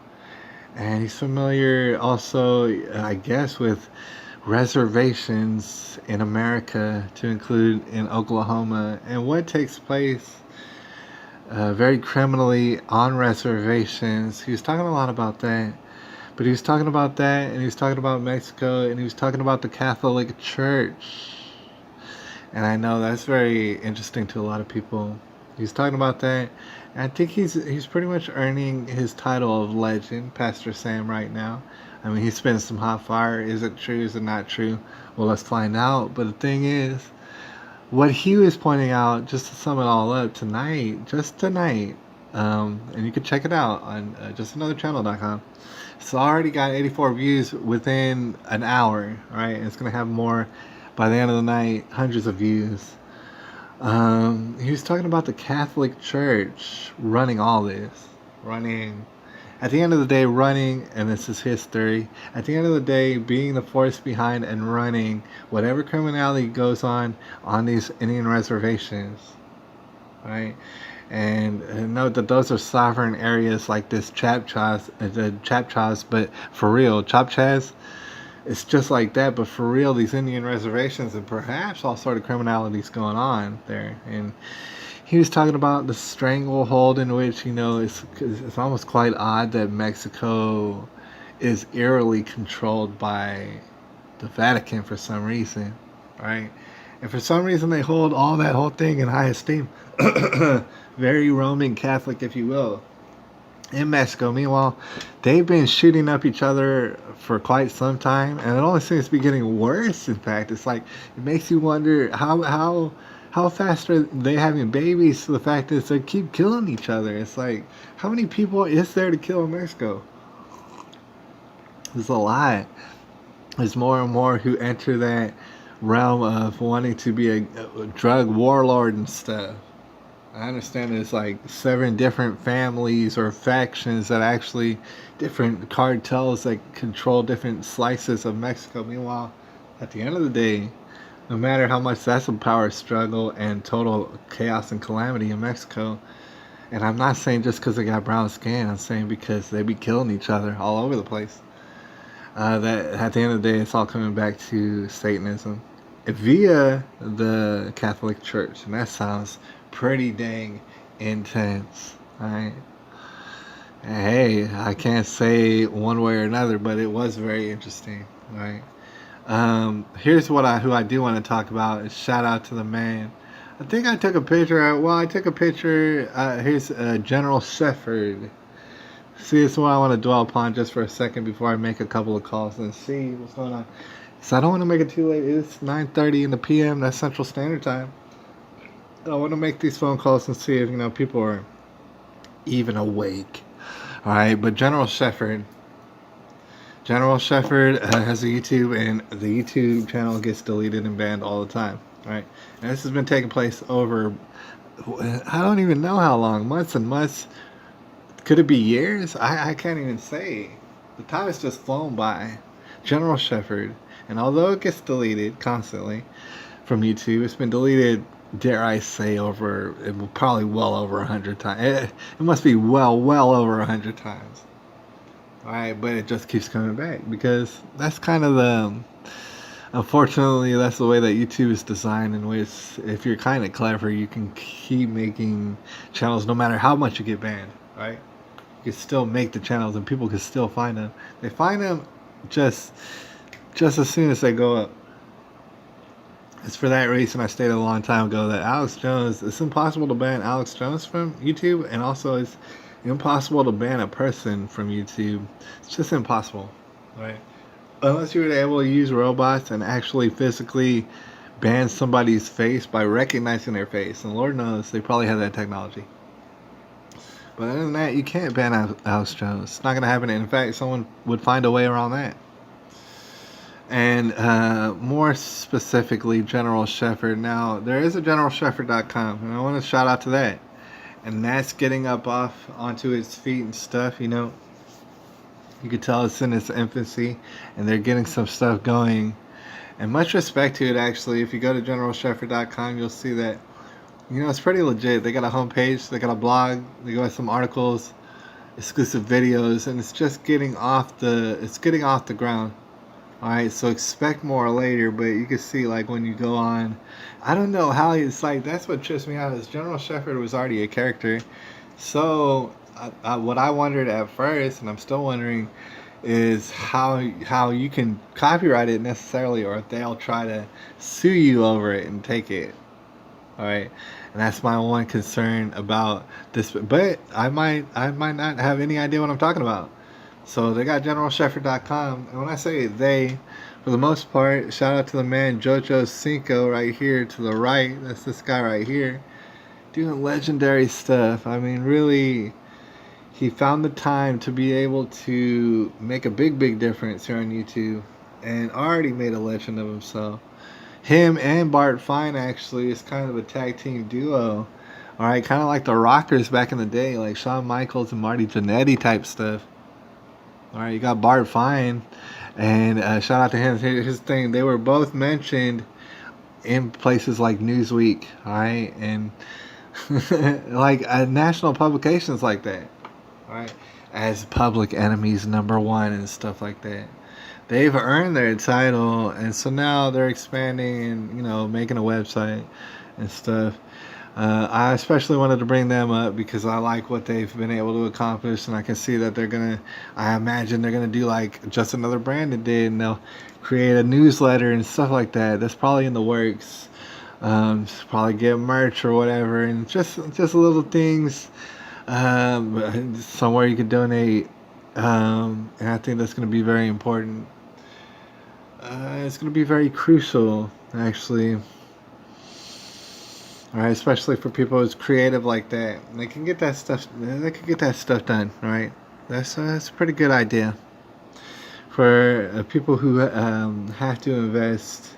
and he's familiar also, I guess, with reservations in America, to include in Oklahoma, and what takes place very criminally on reservations. He was talking a lot about that. But he was talking about that, and he was talking about Mexico, and he was talking about the Catholic Church. And I know that's very interesting to a lot of people. He's talking about that. And I think he's pretty much earning his title of legend, Pastor Sam, right now. I mean, he's spitting some hot fire. Is it true? Is it not true? Well, let's find out. But the thing is, what he was pointing out, just to sum it all up just tonight, and you can check it out on justanotherchannel.com. It's already got 84 views within an hour, right? And it's going to have more by the end of the night, hundreds of views. He was talking about the Catholic Church running all this, at the end of the day, and this is history, at the end of the day, being the force behind and running whatever criminality goes on these Indian reservations, right? And note that those are sovereign areas like this Chapchas, but for real, Chapchas, it's just like that, but for real, these Indian reservations, and perhaps all sort of criminalities going on there. And he was talking about the stranglehold in which, it's almost quite odd that Mexico is eerily controlled by the Vatican for some reason, right? And for some reason, they hold all that whole thing in high esteem. Very Roman Catholic, if you will, in Mexico. Meanwhile, they've been shooting up each other for quite some time, and it only seems to be getting worse. In fact, it's like it makes you wonder how fast are they having babies. To the fact is they keep killing each other. It's like, how many people is there to kill in Mexico? There's a lot. There's more and more who enter that realm of wanting to be a drug warlord and stuff. I understand there's like 7 different families or factions that actually, different cartels that control different slices of Mexico. Meanwhile, at the end of the day, no matter how much that's a power struggle and total chaos and calamity in Mexico, and I'm not saying just because they got brown skin, I'm saying because they be killing each other all over the place. That at the end of the day, it's all coming back to Satanism via the Catholic Church, and that sounds pretty dang intense, right? Hey, I can't say one way or another, but it was very interesting, right? Here's who I do want to talk about. Is shout out to the man. I think I took a picture. I took a picture. Here's General Shepherd. See, this is what I want to dwell upon just for a second before I make a couple of calls and see what's going on. So I don't want to make it too late. It's 9:30 in the p.m. That's Central Standard Time. I want to make these phone calls and see if people are even awake. All right, but General Shepherd has a YouTube, and the YouTube channel gets deleted and banned all the time. All right, and this has been taking place over, I don't even know how long, months and months. Could it be years? I can't even say. The time has just flown by. General Shepherd, and although it gets deleted constantly from YouTube, it's been deleted, dare I say, probably well over 100 times. It must be well over 100 times. Alright, but it just keeps coming back because that's kind of unfortunately, that's the way that YouTube is designed, in which if you're kind of clever, you can keep making channels no matter how much you get banned, right? You can still make the channels and people can still find them. They find them just as soon as they go up. It's for that reason I stated a long time ago that Alex Jones, it's impossible to ban Alex Jones from YouTube, and also it's impossible to ban a person from YouTube. It's just impossible, right? Unless you were able to use robots and actually physically ban somebody's face by recognizing their face, and Lord knows they probably have that technology. But other than that, you can't ban Alex Jones. It's not going to happen. In fact, someone would find a way around that. And more specifically, General Shepherd. Now, there is a GeneralShepherd.com, and I want to shout out to that. And that's getting up off onto its feet and stuff, You could tell it's in its infancy, and they're getting some stuff going. And much respect to it, actually. If you go to GeneralShepherd.com, you'll see that, it's pretty legit. They got a homepage, they got a blog, they got some articles, exclusive videos, and it's just getting off the ground. Alright, so expect more later, but you can see, like, when you go on, I don't know how it's like, that's what trips me out, is General Shepherd was already a character. So, what I wondered at first, and I'm still wondering, is how you can copyright it necessarily, or if they'll try to sue you over it and take it. Alright, and that's my one concern about this, but I might not have any idea what I'm talking about. So they got GeneralShepherd.com, and when I say they, for the most part, shout out to the man Jojo Cinco right here to the right. That's this guy right here, doing legendary stuff. I mean, really, he found the time to be able to make a big difference here on YouTube, and already made a legend of himself. Him and Bart Fine actually is kind of a tag team duo. Alright, kind of like the Rockers back in the day, like Shawn Michaels and Marty Jannetty type stuff. Alright, you got Bart Fine, and shout out to him. His thing, they were both mentioned in places like Newsweek, alright, and like national publications like that, alright, as public enemies #1 and stuff like that. They've earned their title, and so now they're expanding and making a website and stuff. I especially wanted to bring them up because I like what they've been able to accomplish, and I can see that I imagine they're gonna do like just another Brandon did, and they'll create a newsletter and stuff like that. That's probably in the works. Probably get merch or whatever, and just little things. Somewhere you could donate, and I think that's going to be very important. It's going to be very crucial, actually. All right, especially for people who's creative like that. They can get that stuff. They can get that stuff done. Right. That's a pretty good idea for people who have to invest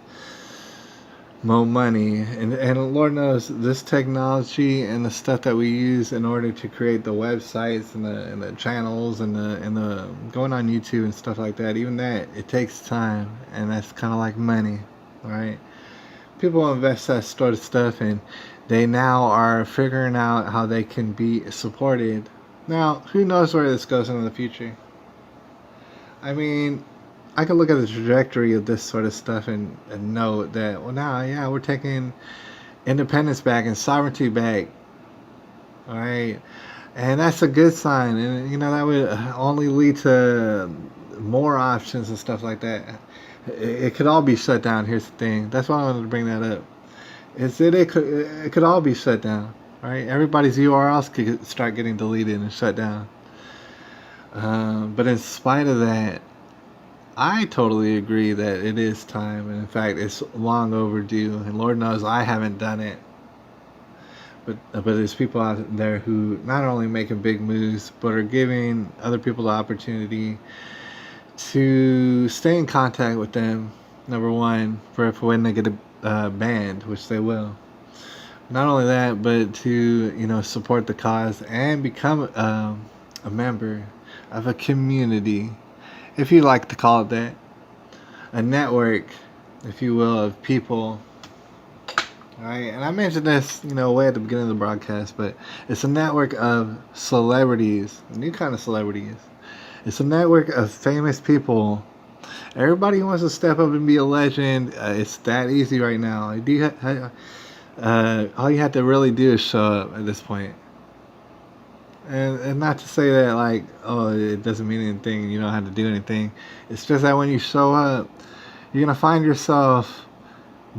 more money, and Lord knows this technology and the stuff that we use in order to create the websites and the channels and the going on YouTube and stuff like that. Even that, it takes time, and that's kind of like money, right? People invest that sort of stuff, and they now are figuring out how they can be supported. Now, who knows where this goes in the future? I mean, I can look at the trajectory of this sort of stuff and know that, well, now, yeah, we're taking independence back and sovereignty back. All right. And that's a good sign. And, that would only lead to more options and stuff like that. It could all be shut down. Here's the thing. That's why I wanted to bring that up. It could all be shut down. Right? Everybody's URLs could start getting deleted and shut down. But in spite of that, I totally agree that it is time, and in fact, it's long overdue. And Lord knows I haven't done it. But there's people out there who not only making big moves, but are giving other people the opportunity to stay in contact with them. Number one, for when they get banned, which they will. Not only that, but to support the cause and become a member of a community, if you like to call it that, a network, if you will, of people. All right, and I mentioned this, way at the beginning of the broadcast, but it's a network of celebrities, a new kind of celebrities. It's a network of famous people. Everybody who wants to step up and be a legend. It's that easy right now. All you have to really do is show up at this point. And not to say that like, oh, it doesn't mean anything, you don't have to do anything. It's just that when you show up, you're gonna find yourself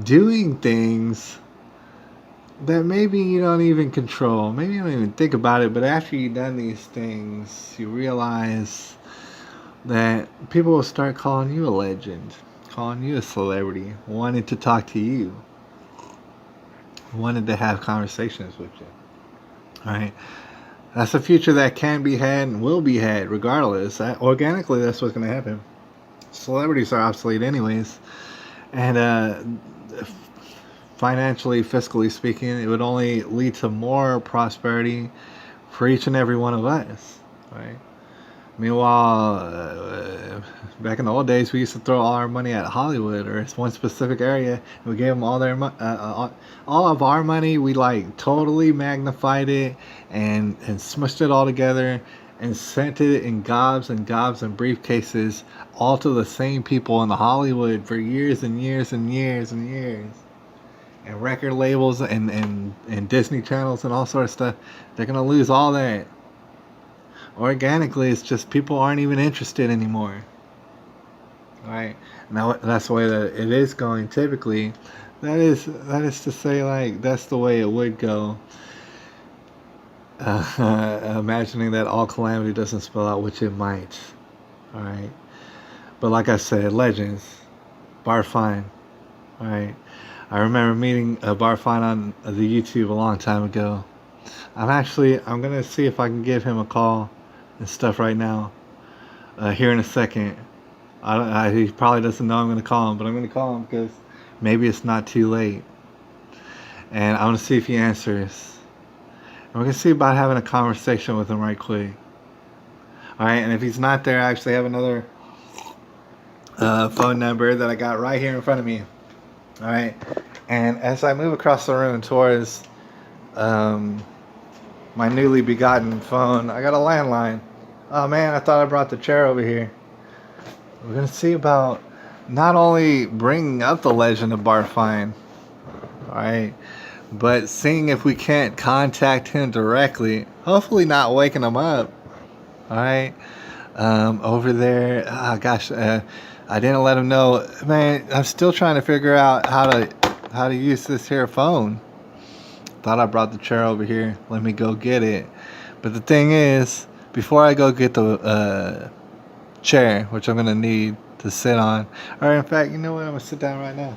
doing things that maybe you don't even control. Maybe you don't even think about it, but after you've done these things, you realize that people will start calling you a legend, calling you a celebrity, wanting to talk to you, wanting to have conversations with you. All right. That's a future that can be had and will be had regardless. Organically, that's what's going to happen. Celebrities are obsolete anyways. And financially, fiscally speaking, it would only lead to more prosperity for each and every one of us. Right? Meanwhile, back in the old days, we used to throw all our money at Hollywood or one specific area. And we gave them all their all of our money. We like totally magnified it and smushed it all together and sent it in gobs and gobs and briefcases, all to the same people in the Hollywood for years and years and years and years. And record labels and Disney channels and all sorts of stuff. They're gonna lose all that. Organically, it's just people aren't even interested anymore. Right? Now that's the way that it is going typically. That is to say, like, that's the way it would go. Imagining that all calamity doesn't spell out, which it might. All right. But like I said, legends. Bar Fine. All right. I remember meeting Bar Fine on the YouTube a long time ago. I'm gonna see if I can give him a call and stuff right now. Here in a second. He probably doesn't know I'm gonna call him, but I'm gonna call him because maybe it's not too late. And I want to see if he answers. And we're gonna see about having a conversation with him right quick. All right, and if he's not there, I actually have another phone number that I got right here in front of me. All right, and as I move across the room towards my newly begotten phone, I got a landline. Oh man, I thought I brought the chair over here. We're gonna see about not only bringing up the legend of Bar Fine, all right, but seeing if we can't contact him directly, hopefully not waking him up. All right, over there. Oh, gosh, I didn't let him know. Man, I'm still trying to figure out how to use this here phone. Thought I brought the chair over here. Let me go get it. But the thing is, before I go get the chair, which I'm gonna need to sit on, or in fact, you know what? I'm gonna sit down right now.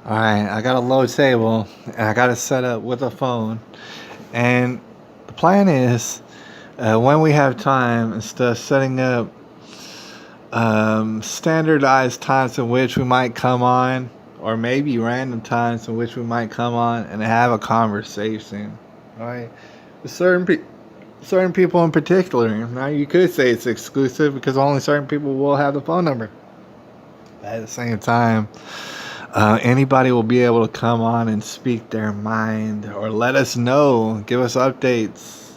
All right, I got a low table and I got it set up with a phone. And the plan is, when we have time and stuff, setting up standardized times in which we might come on, or maybe random times in which we might come on and have a conversation. All right, with certain people in particular. Now you could say it's exclusive because only certain people will have the phone number. At the same time, anybody will be able to come on and speak their mind or let us know, give us updates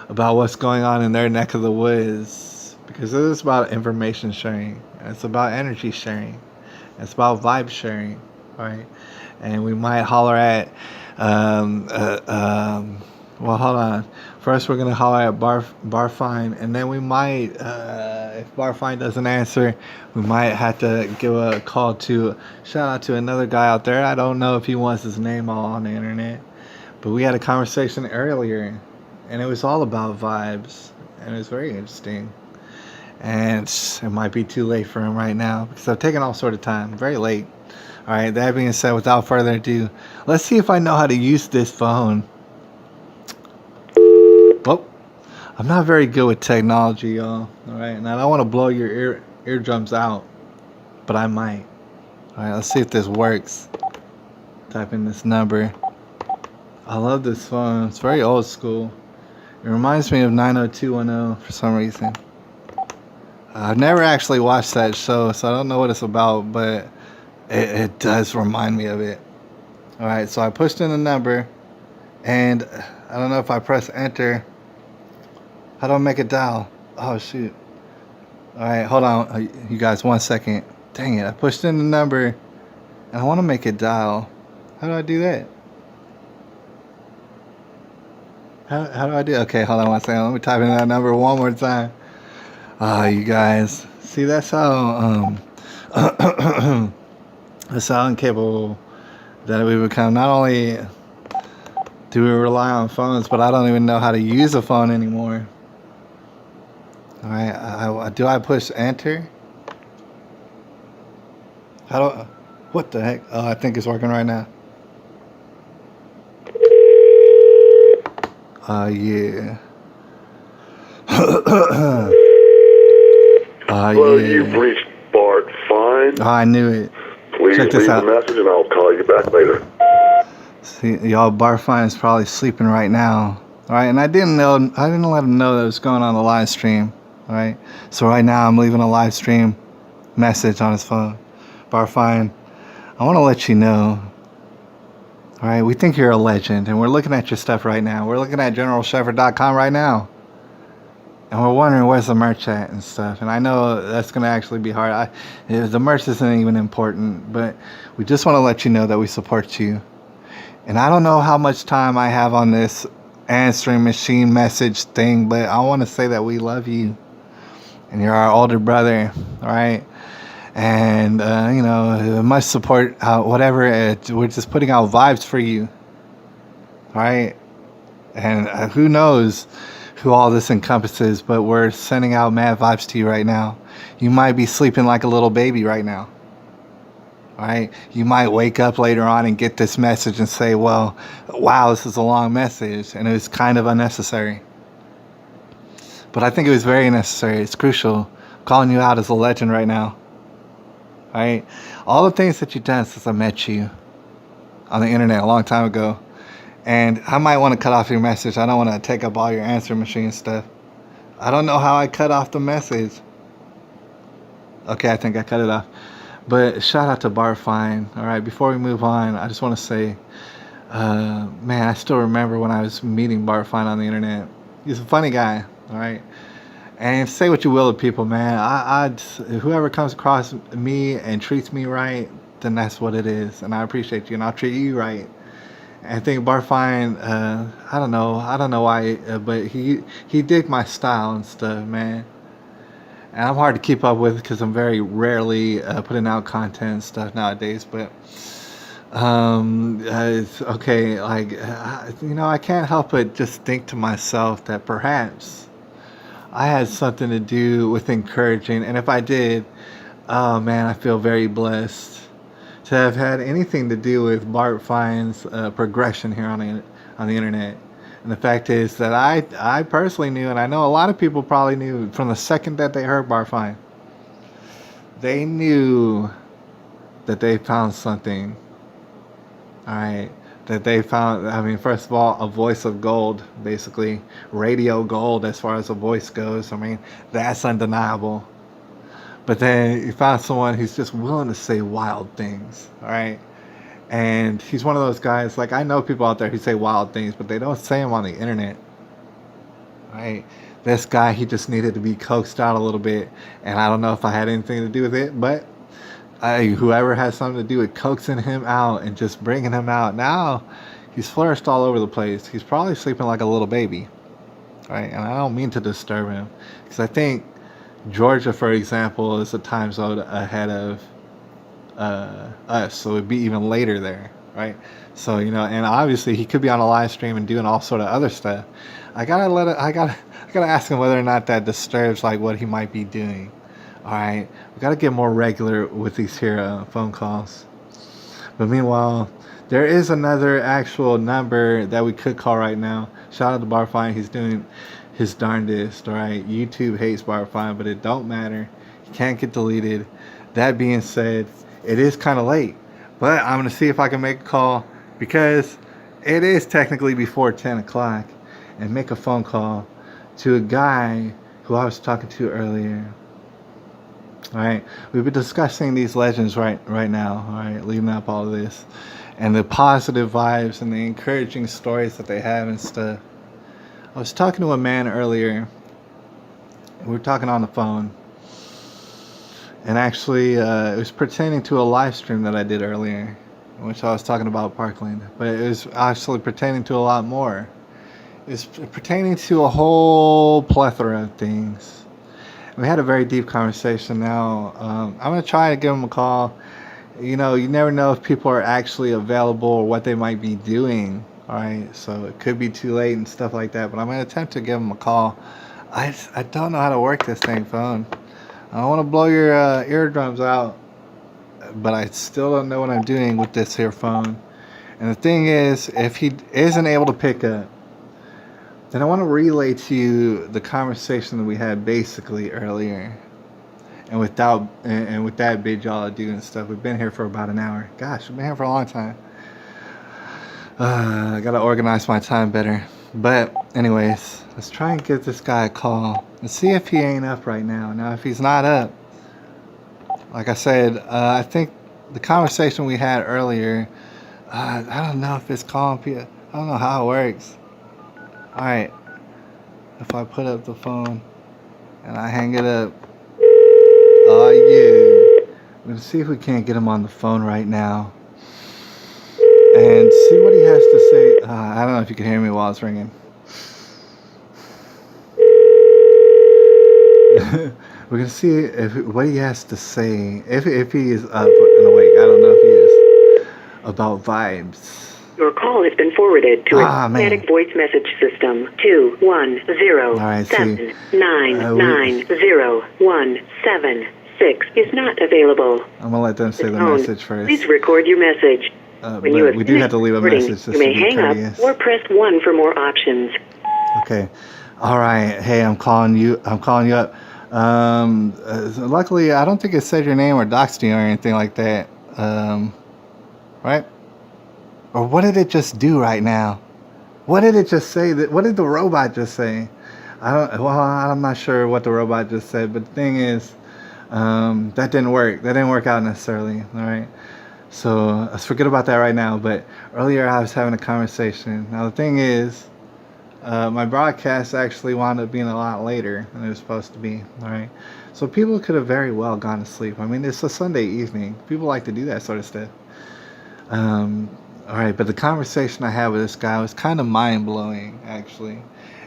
about what's going on in their neck of the woods. Because it is about information sharing. It's about energy sharing. It's about vibe sharing, right? And we might holler at, well, hold on. First, we're going to holler at Barfine, and then we might, if Barfine doesn't answer, we might have to give a call to, shout out to another guy out there. I don't know if he wants his name all on the internet, but we had a conversation earlier, and it was all about vibes, and it was very interesting. And it might be too late for him right now because I've taken all sort of time. Very late. All right, that being said, without further ado, let's see if I know how to use this phone. Well, I'm not very good with technology, y'all. All right, and I don't want to blow your eardrums out, but I might. All right, let's see if this works. Type in this number. I love this phone. It's very old school. It reminds me of 90210 for some reason. I've never actually watched that show, so I don't know what it's about, but it does remind me of it. All right, so I pushed in the number, and I don't know if I press enter. How do I make a dial? Oh, shoot. All right, hold on, you guys, 1 second. Dang it, I pushed in the number, and I want to make a dial. How do I do that? How do I do? Okay, hold on 1 second. Let me type in that number one more time. You guys, see, that's how that's how incapable that we become. Not only do we rely on phones, but I don't even know how to use a phone anymore. All right, do I push enter? What the heck? Oh, I think it's working right now. Yeah. Hello, Yeah. you've reached Bart Fine. Oh, I knew it. Please Check this leave a out. message and I'll call you back later. See, y'all, Barfine is probably sleeping right now. All right, and I didn't let him know that it was going on the live stream. All right, so right now I'm leaving a live stream message on his phone. Barfine, I want to let you know. All right, we think you're a legend, and we're looking at your stuff right now. We're looking at GeneralShepard.com right now. And we're wondering where's the merch at and stuff. And I know that's going to actually be hard. The merch isn't even important, but we just want to let you know that we support you. And I don't know how much time I have on this answering machine message thing, but I want to say that we love you. And you're our older brother, all right? And, you know, much support, whatever. We're just putting out vibes for you, all right? And who knows who all this encompasses, but we're sending out mad vibes to you right now. You might be sleeping like a little baby right now. All right? You might wake up later on and get this message and say, well, wow, this is a long message, and it was kind of unnecessary. But I think it was very necessary. It's crucial. I'm calling you out as a legend right now. All right? All the things that you've done since I met you on the internet a long time ago. And I might want to cut off your message. I don't want to take up all your answer machine stuff. I don't know how I cut off the message. Okay, I think I cut it off. But shout out to Barfine. All right, before we move on, I just want to say, man, I still remember when I was meeting Barfine on the internet. He's a funny guy, all right? And say what you will of people, man. Whoever comes across me and treats me right, then that's what it is. And I appreciate you, and I'll treat you right. And I think Bart Fine, I don't know why, but he dig my style and stuff, man. And I'm hard to keep up with because I'm very rarely putting out content and stuff nowadays. But it's okay. Like I can't help but just think to myself that perhaps I had something to do with encouraging, and if I did, oh man, I feel very blessed to have had anything to do with Bart Fine's progression here on the internet. And the fact is that I personally knew, and I know a lot of people probably knew from the second that they heard Bart Fine, they knew that they found something. All right, that they found. I mean, first of all, a voice of gold, basically radio gold as far as a voice goes. I mean, that's undeniable. But then you found someone who's just willing to say wild things, all right? And he's one of those guys, like I know people out there who say wild things, but they don't say them on the internet, right? This guy, he just needed to be coaxed out a little bit, and I don't know if I had anything to do with it, but whoever has something to do with coaxing him out and just bringing him out, now he's flourished all over the place. He's probably sleeping like a little baby, right? And I don't mean to disturb him, because I think Georgia, for example, is a time zone ahead of us, so it'd be even later there, right? So and obviously he could be on a live stream and doing all sort of other stuff. I gotta ask him whether or not that disturbs like what he might be doing. All right, we gotta get more regular with these here phone calls. But meanwhile, there is another actual number that we could call right now. Shout out to Barfine, he's doing his darndest. All right, YouTube hates Barfine, but it don't matter. He can't get deleted. That being said, it is kind of late, but I'm going to see if I can make a call because it is technically before 10 o'clock and make a phone call to a guy who I was talking to earlier. All right, we've been discussing these legends right now, all right, leading up all of this, and the positive vibes and the encouraging stories that they have and stuff. I was talking to a man earlier. We were talking on the phone. And actually, it was pertaining to a live stream that I did earlier, in which I was talking about Parkland. But it was actually pertaining to a lot more. It's pertaining to a whole plethora of things. We had a very deep conversation. Now, I'm going to try to give him a call. You never know if people are actually available or what they might be doing. All right, so it could be too late and stuff like that. But I'm going to attempt to give him a call. I don't know how to work this thing phone. I don't want to blow your eardrums out, but I still don't know what I'm doing with this here phone. And the thing is, if he isn't able to pick up, then I want to relay to you the conversation that we had basically earlier. And with that bid y'all do and stuff, we've been here for about an hour. Gosh, we've been here for a long time. I gotta organize my time better. But anyways, let's try and give this guy a call and see if he ain't up right now. Now, if he's not up, like I said, I think the conversation we had earlier, I don't know if it's calling people. I don't know how it works. All right, if I put up the phone and I hang it up, oh yeah, we're gonna see if we can't get him on the phone right now and see what he has to say. I don't know if you can hear me while it's ringing. We're gonna see what he has to say. If he is up and awake, I don't know if he is, about vibes. Your call has been forwarded to an automatic voice message system. 210-799-01776 is not available. I'm gonna let them say the message first. Please record your message. When you we do have to leave a message. You may hang up or press 1 for more options. Okay. All right. Hey, I'm calling you up. Luckily, I don't think it said your name or doxed you or anything like that. Right? Or what did it just do right now? What did it just say? What did the robot just say? I'm not sure what the robot just said, but the thing is, that didn't work. That didn't work out necessarily. All right. So let's forget about that right now. But earlier I was having a conversation. Now the thing is, my broadcast actually wound up being a lot later than it was supposed to be. All right. So people could have very well gone to sleep. I mean, it's a Sunday evening. People like to do that sort of stuff. Um, all right, but the conversation I had with this guy was kind of mind blowing, actually.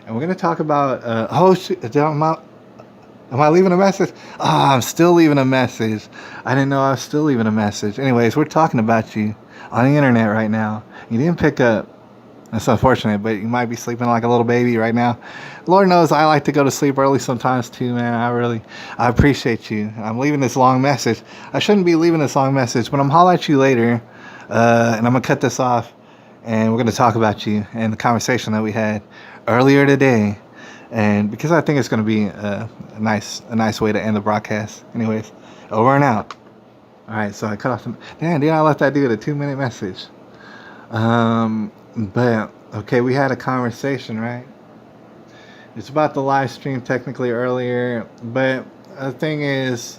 And we're gonna talk about. Oh shit! Am I leaving a message? Ah, I'm still leaving a message. I didn't know I was still leaving a message. Anyways, we're talking about you on the internet right now. You didn't pick up. That's unfortunate, but you might be sleeping like a little baby right now. Lord knows I like to go to sleep early sometimes too, man. I appreciate you. I'm leaving this long message. I shouldn't be leaving this long message, but I'm holler at you later, and I'm gonna cut this off, and we're gonna talk about you and the conversation that we had earlier today, and because I think it's gonna be a nice way to end the broadcast. Anyways, over and out. All right, so I cut off the. Damn, I left that dude a 2-minute message. But okay, we had a conversation, right? It's about the live stream technically earlier, but the thing is,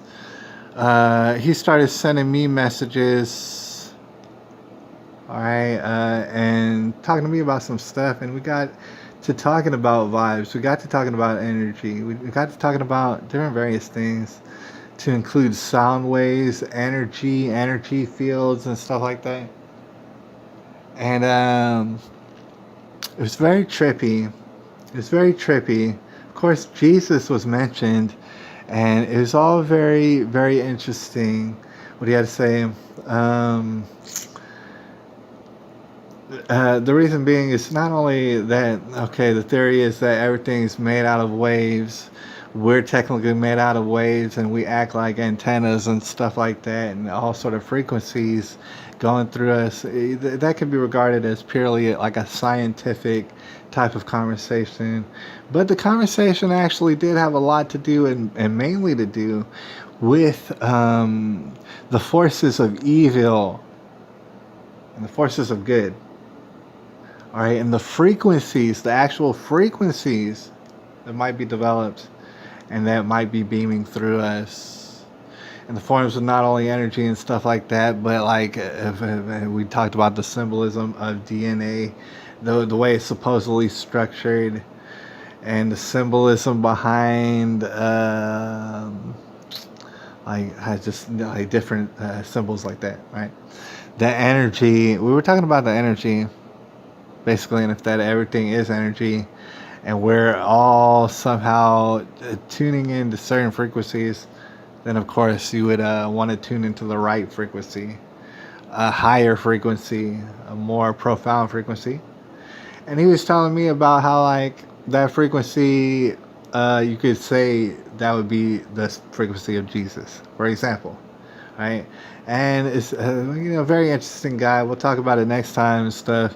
he started sending me messages, all right, and talking to me about some stuff, and we got to talking about vibes. We got to talking about energy. We got to talking about different various things, to include sound waves, energy fields, and stuff like that. And it was very trippy. It was very trippy. Of course, Jesus was mentioned, and it was all very, very interesting what he had to say. The reason being is not only that, okay, the theory is that everything's made out of waves. We're technically made out of waves, and we act like antennas and stuff like that, and all sort of frequencies going through us. That could be regarded as purely like a scientific type of conversation. But the conversation actually did have a lot to do, and mainly to do with the forces of evil and the forces of good. All right, and the frequencies, the actual frequencies that might be developed and that might be beaming through us in the forms of not only energy and stuff like that, but like if we talked about the symbolism of DNA, the way it's supposedly structured, and the symbolism behind like different symbols like that, right? The energy, we were talking about the energy basically, and if that everything is energy, and we're all somehow tuning into certain frequencies, then of course you would want to tune into the right frequency, a higher frequency, a more profound frequency. And he was telling me about how like that frequency, you could say that would be the frequency of Jesus, for example, right? And it's very interesting guy. We'll talk about it next time and stuff.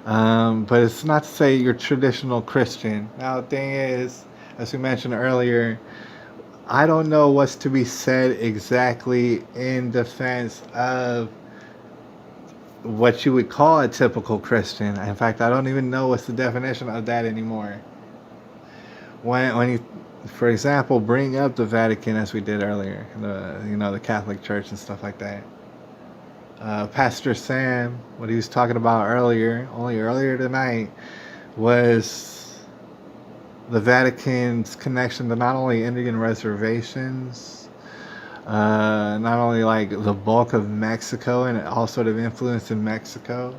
But it's not to say you're traditional Christian. Now, the thing is, as we mentioned earlier, I don't know what's to be said exactly in defense of what you would call a typical Christian. In fact, I don't even know what's the definition of that anymore. When you, for example, bring up the Vatican as we did earlier, the Catholic Church and stuff like that. Pastor Sam, what he was talking about earlier tonight, was the Vatican's connection to not only Indian reservations, not only like the bulk of Mexico and all sort of influence in Mexico,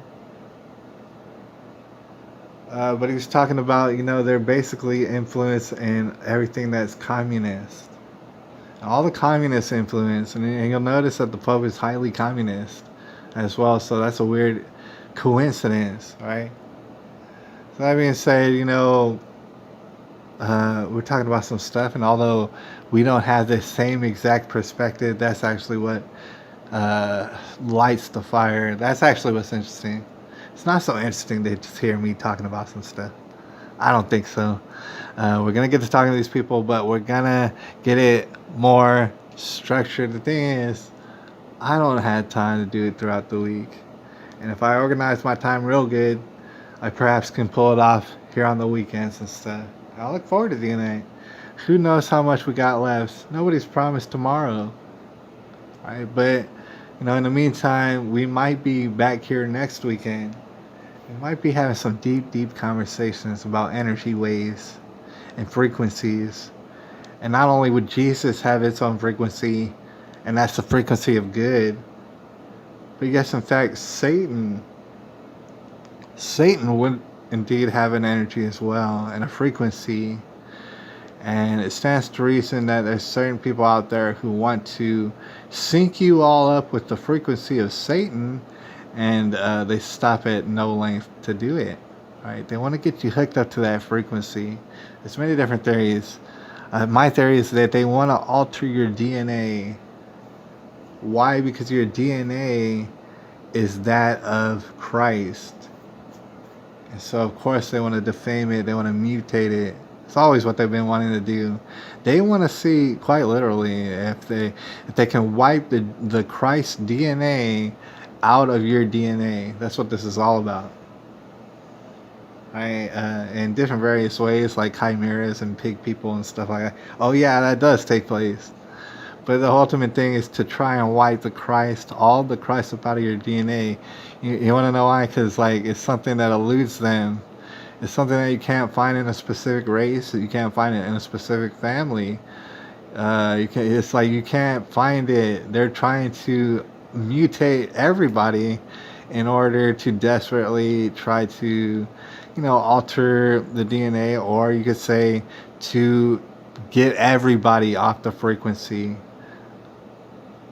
but he was talking about, they're basically influence in everything that's communist. All the communist influence, and you'll notice that the Pope is highly communist as well, so that's a weird coincidence, right? So that being said, we're talking about some stuff, and although we don't have the same exact perspective, that's actually what lights the fire. That's actually what's interesting. It's not so interesting to just hear me talking about some stuff. I don't think so. We're going to get to talking to these people, but we're going to get it more structured. The thing is, I don't have time to do it throughout the week. And if I organize my time real good, I perhaps can pull it off here on the weekends and stuff. I look forward to doing that. Who knows how much we got left? Nobody's promised tomorrow. Right? But, in the meantime, we might be back here next weekend. We might be having some deep, deep conversations about energy waves and frequencies And not only would Jesus have its own frequency, and that's the frequency of good, but yes, in fact, Satan would indeed have an energy as well, and a frequency. And it stands to reason that there's certain people out there who want to sync you all up with the frequency of Satan, and they stop at no length to do it. Right? They want to get you hooked up to that frequency. There's many different theories. My theory is that they want to alter your DNA. Why? Because your DNA is that of Christ. And so, of course, they want to defame it. They want to mutate it. It's always what they've been wanting to do. They want to see, quite literally, if they can wipe the Christ DNA out of your DNA. That's what this is all about. In different various ways, like chimeras and pig people and stuff like that. Oh yeah, that does take place. But the ultimate thing is to try and wipe all the Christ up out of your DNA. You want to know why? Because it's something that eludes them. It's something that you can't find in a specific race. You can't find it in a specific family. It's like you can't find it. They're trying to mutate everybody in order to desperately try to, alter the DNA, or you could say to get everybody off the frequency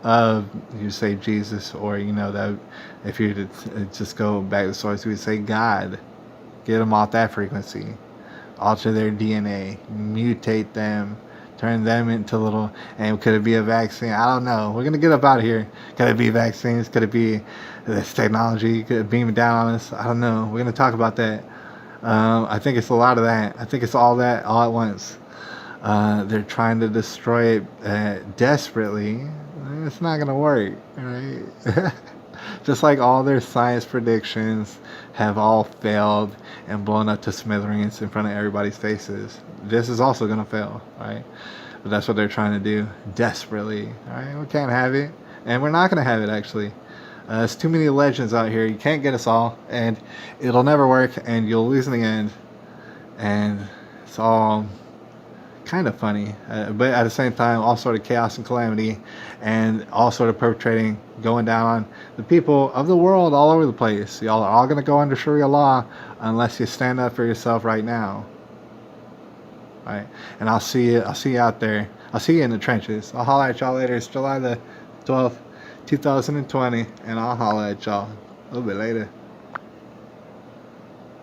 of, you say, Jesus, or that if you just go back to the source, we would say God. Get them off that frequency, alter their DNA, mutate them, turn them into little. And could it be a vaccine? I don't know. We're gonna get up out of here. Could it be vaccines? Could it be this technology? Could it beam down on us? I don't know. We're gonna talk about that. I think it's a lot of that. I think it's all that all at once. They're trying to destroy it desperately. It's not gonna work, right? Just like all their science predictions have all failed and blown up to smithereens in front of everybody's faces. This is also going to fail, right? But that's what they're trying to do desperately, all right? We can't have it, and we're not going to have it, actually. There's too many legends out here. You can't get us all, and it'll never work, and you'll lose in the end. And it's all kind of funny, but at the same time, all sort of chaos and calamity, and all sort of perpetrating, going down on the people of the world all over the place. Y'all are all going to go under Sharia law unless you stand up for yourself right now. All right, and I'll see you out there. I'll see you in the trenches. I'll holler at y'all later. It's July the 12th, 2020, and I'll holler at y'all a little bit later.